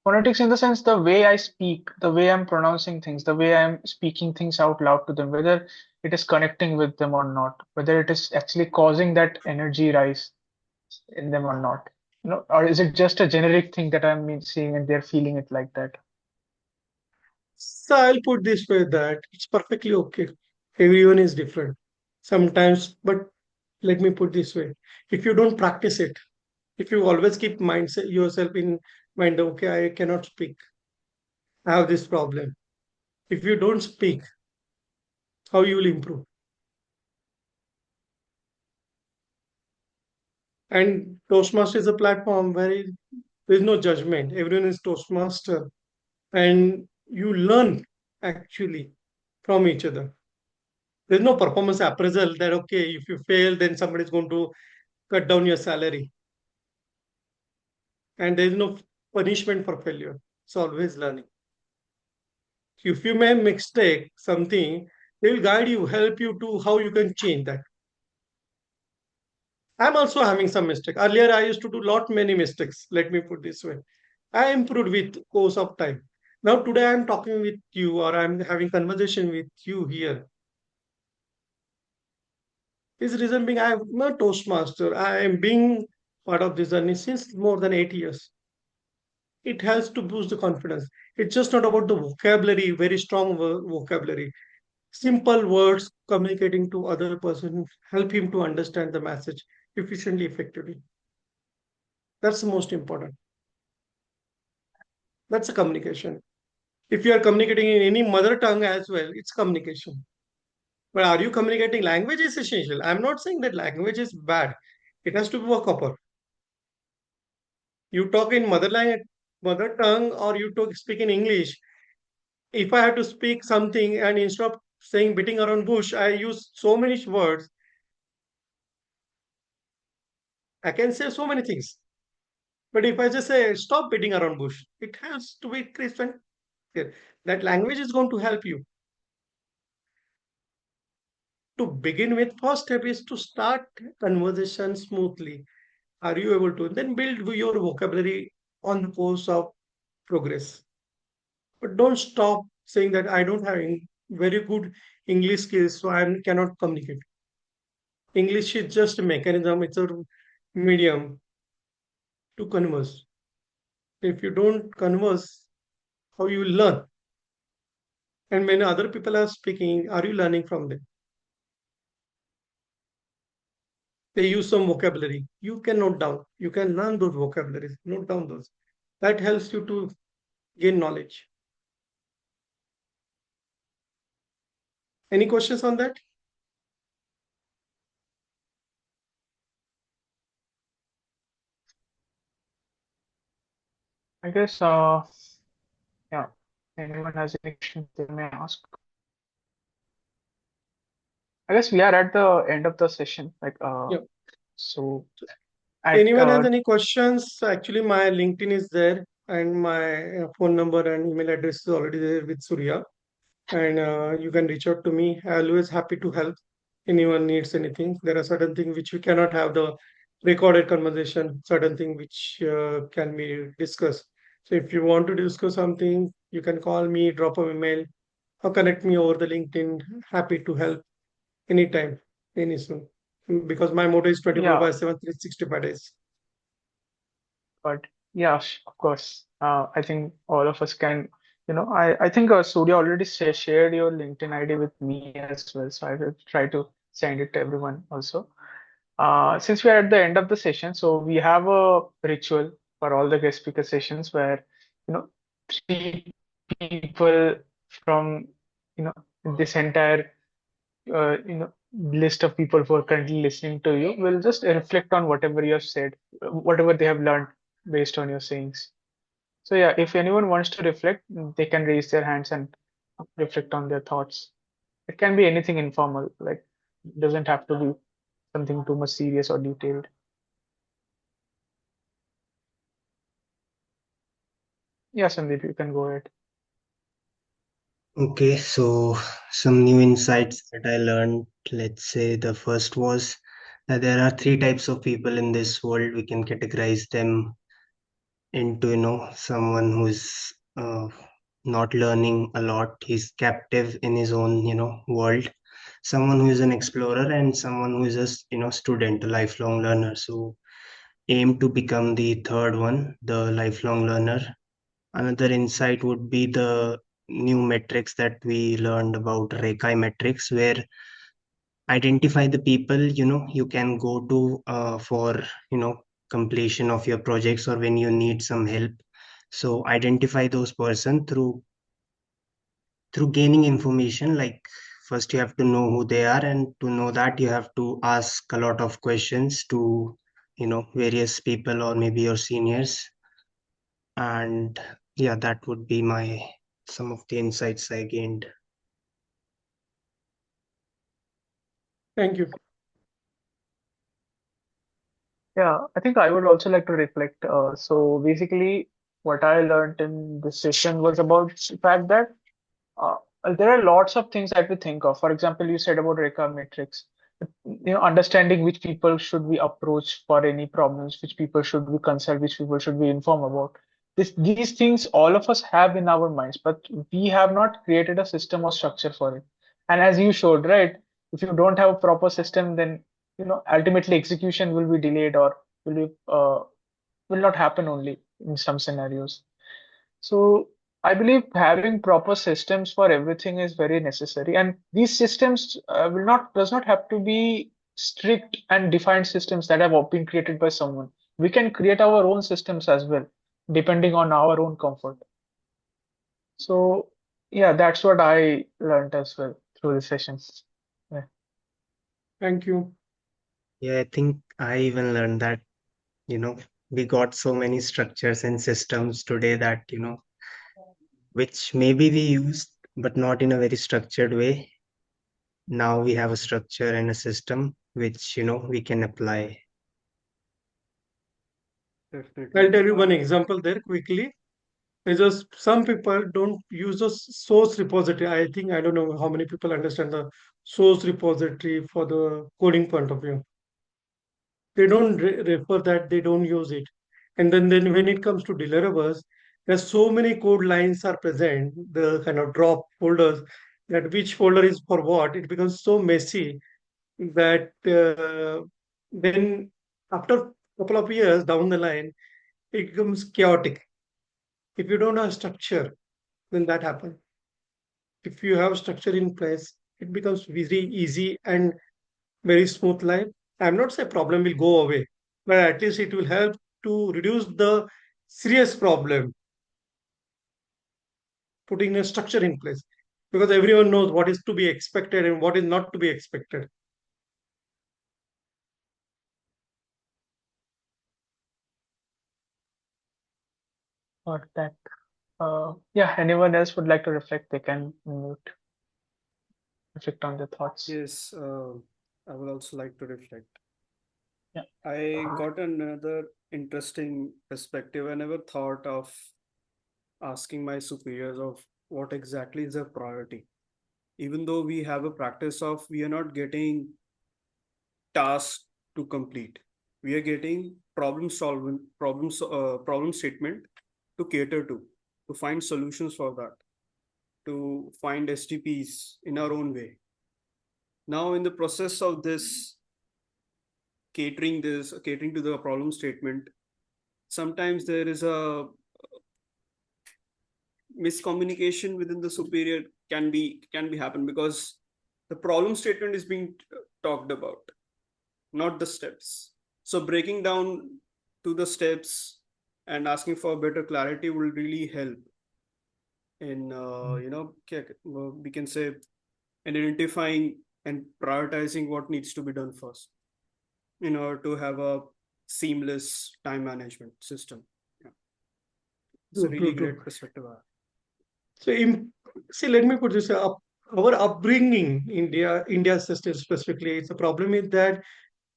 Phonetics in the sense the way I speak, the way I'm pronouncing things, the way I'm speaking things out loud to them, whether it is connecting with them or not, whether it is actually causing that energy rise in them or not. Or is it just a generic thing that seeing and they're feeling it like that? so I'll put this way that it's perfectly okay. Everyone is different sometimes, but let me put this way. If you don't practice it, if you always keep mindset yourself in mind, okay, I cannot speak, I have this problem. If you don't speak, how you will improve? And Toastmaster is a platform where there is no judgment. Everyone is Toastmaster, and you learn actually from each other. There's no performance appraisal that okay, if you fail, then somebody is going to cut down your salary, and there is no punishment for failure. It's always learning. If you make mistake something, they will guide you, help you to how you can change that. I'm also having some mistake. Earlier, I used to do lot many mistakes. Let me put this way. I improved with course of time. Now today I'm talking with you or I'm having conversation with you here. This reason being I'm a Toastmaster. I am being part of this journey since more than 8 years. It helps to boost the confidence. It's just not about the vocabulary, very strong vocabulary. Simple words communicating to other person help him to understand the message efficiently, effectively. That's the most important. That's a communication. If you are communicating in any mother tongue as well, it's communication. But are you communicating? Language is essential. I'm not saying that language is bad. It has to be work upon. You talk in mother tongue, or you talk speak in English. If I have to speak something and instead of saying beating around bush, I use so many words. I can say so many things. But if I just say stop beating around bush, it has to be crisp and clear. That language is going to help you. To begin with, first step is to start conversation smoothly. Are you able to then build your vocabulary on the course of progress? But don't stop saying that I don't have very good English skills, so I cannot communicate. English is just a mechanism, it's a medium to converse. If you don't converse, how you will learn? And when other people are speaking, are you learning from them? They use some vocabulary. You can note down. You can learn those vocabularies. Note down those. That helps you to gain knowledge. Any questions on that? I guess, yeah, anyone has any questions they may ask. I guess we are at the end of the session. Yeah. So at Anyone has any questions? Actually, my LinkedIn is there and my phone number and email address is already there with Surya. And you can reach out to me. I'm always happy to help. Anyone needs anything. There are certain things which we cannot have the recorded conversation, certain thing which can be discussed. So if you want to discuss something, you can call me, drop an email, or connect me over the LinkedIn. Happy to help anytime, any soon. Because my motto is 24 yeah, by 7, 365 days. but yeah, of course. I think all of us can, I think Surya already shared your LinkedIn ID with me as well, so I will try to send it to everyone also. Since we are at the end of the session, so we have a ritual for all the guest speaker sessions where, you know, three people from, you know, this entire, list of people who are currently listening to you will just reflect on whatever you have said, whatever they have learned based on your sayings. So yeah, if anyone wants to reflect, they can raise their hands and reflect on their thoughts. It can be anything informal, like it doesn't have to be something too much serious or detailed. Yeah, Sandeep, you can go ahead. Okay, so some new insights that I learned. Let's say the first was that there are three types of people in this world. We can categorize them into, someone who's not learning a lot. He's captive in his own, world. Someone who is an explorer and someone who is a, student, a lifelong learner. So aim to become the third one, the lifelong learner. Another insight would be the new metrics that we learned about Rekai metrics, where identify the people you can go to for completion of your projects or when you need some help. So identify those person through gaining information. Like first you have to know who they are, and to know that you have to ask a lot of questions to various people or maybe your seniors. And yeah, that would be my some of the insights I gained. Thank you. Yeah, I think I would also like to reflect. So basically, what I learned in this session was about the fact that uh, there are lots of things that we think of. For example, you said about Reka metrics. Understanding which people should we approach for any problems, which people should we consult, which people should we inform about. These things all of us have in our minds, but we have not created a system or structure for it. And as you showed, right, if you don't have a proper system, then ultimately execution will be delayed or will not happen only in some scenarios. So I believe having proper systems for everything is very necessary, and these systems will not does not have to be strict and defined systems that have been created by someone. We can create our own systems as well, depending on our own comfort. So yeah, that's what I learned as well through the sessions. Yeah. Thank you. Yeah, I think I even learned that you know we got so many structures and systems today that which maybe we used but not in a very structured way. Now we have a structure and a system which we can apply. I'll Definitely. tell you one example there quickly. It's just some people don't use the source repository. I think I don't know how many people understand the source repository for the coding point of view. They don't refer that, they don't use it. And then when it comes to deliverables, there's so many code lines are present, the kind of drop folders, that which folder is for what, it becomes so messy that then after couple of years down the line, it becomes chaotic. If you don't have structure, then that happens. If you have structure in place, it becomes very easy and very smooth life. I'm not say problem will go away, but at least it will help to reduce the serious problem, putting a structure in place, because everyone knows what is to be expected and what is not to be expected. Or that. Yeah. Anyone else would like to reflect? They can reflect on their thoughts. Yes, I would also like to reflect. Yeah. I got another interesting perspective. I never thought of asking my superiors of what exactly is their priority. Even though we have a practice of we are not getting tasks to complete, we are getting problem statement to cater to find solutions for that, to find STPs in our own way. Now, in the process of catering to the problem statement, sometimes there is a miscommunication within the superior can be happen because the problem statement is being talked about, not the steps. So breaking down to the steps and asking for better clarity will really help in we can say in identifying and prioritizing what needs to be done first in order to have a seamless time management system. Yeah, it's a True, really true, true. great perspective. So, see, let me put this up. Our upbringing, India system specifically, the problem is that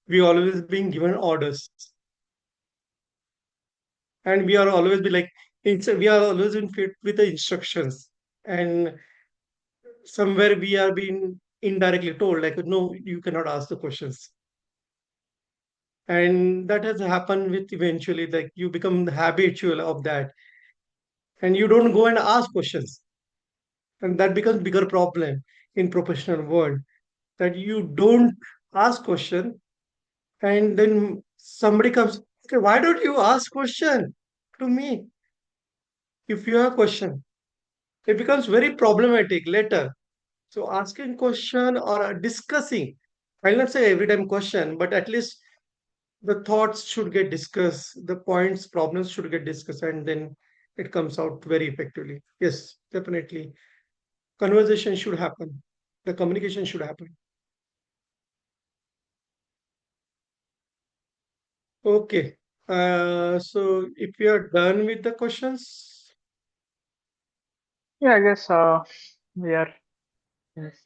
we always being given orders, and we are always be like, we are always in fit with the instructions, and somewhere we are being indirectly told like, no, you cannot ask the questions. And that has happened with eventually, like you become habitual of that, and you don't go and ask questions, and that becomes bigger problem in professional world, that you don't ask question, and then somebody comes, okay, why don't you ask question to me if you have a question? It becomes very problematic later. So asking question or discussing, I'll not say every time question, but at least the thoughts should get discussed, the points, problems should get discussed, and then it comes out very effectively. Yes, definitely. Conversation should happen. The communication should happen. Okay. So if we are done with the questions, Yeah, I guess we are. Yes,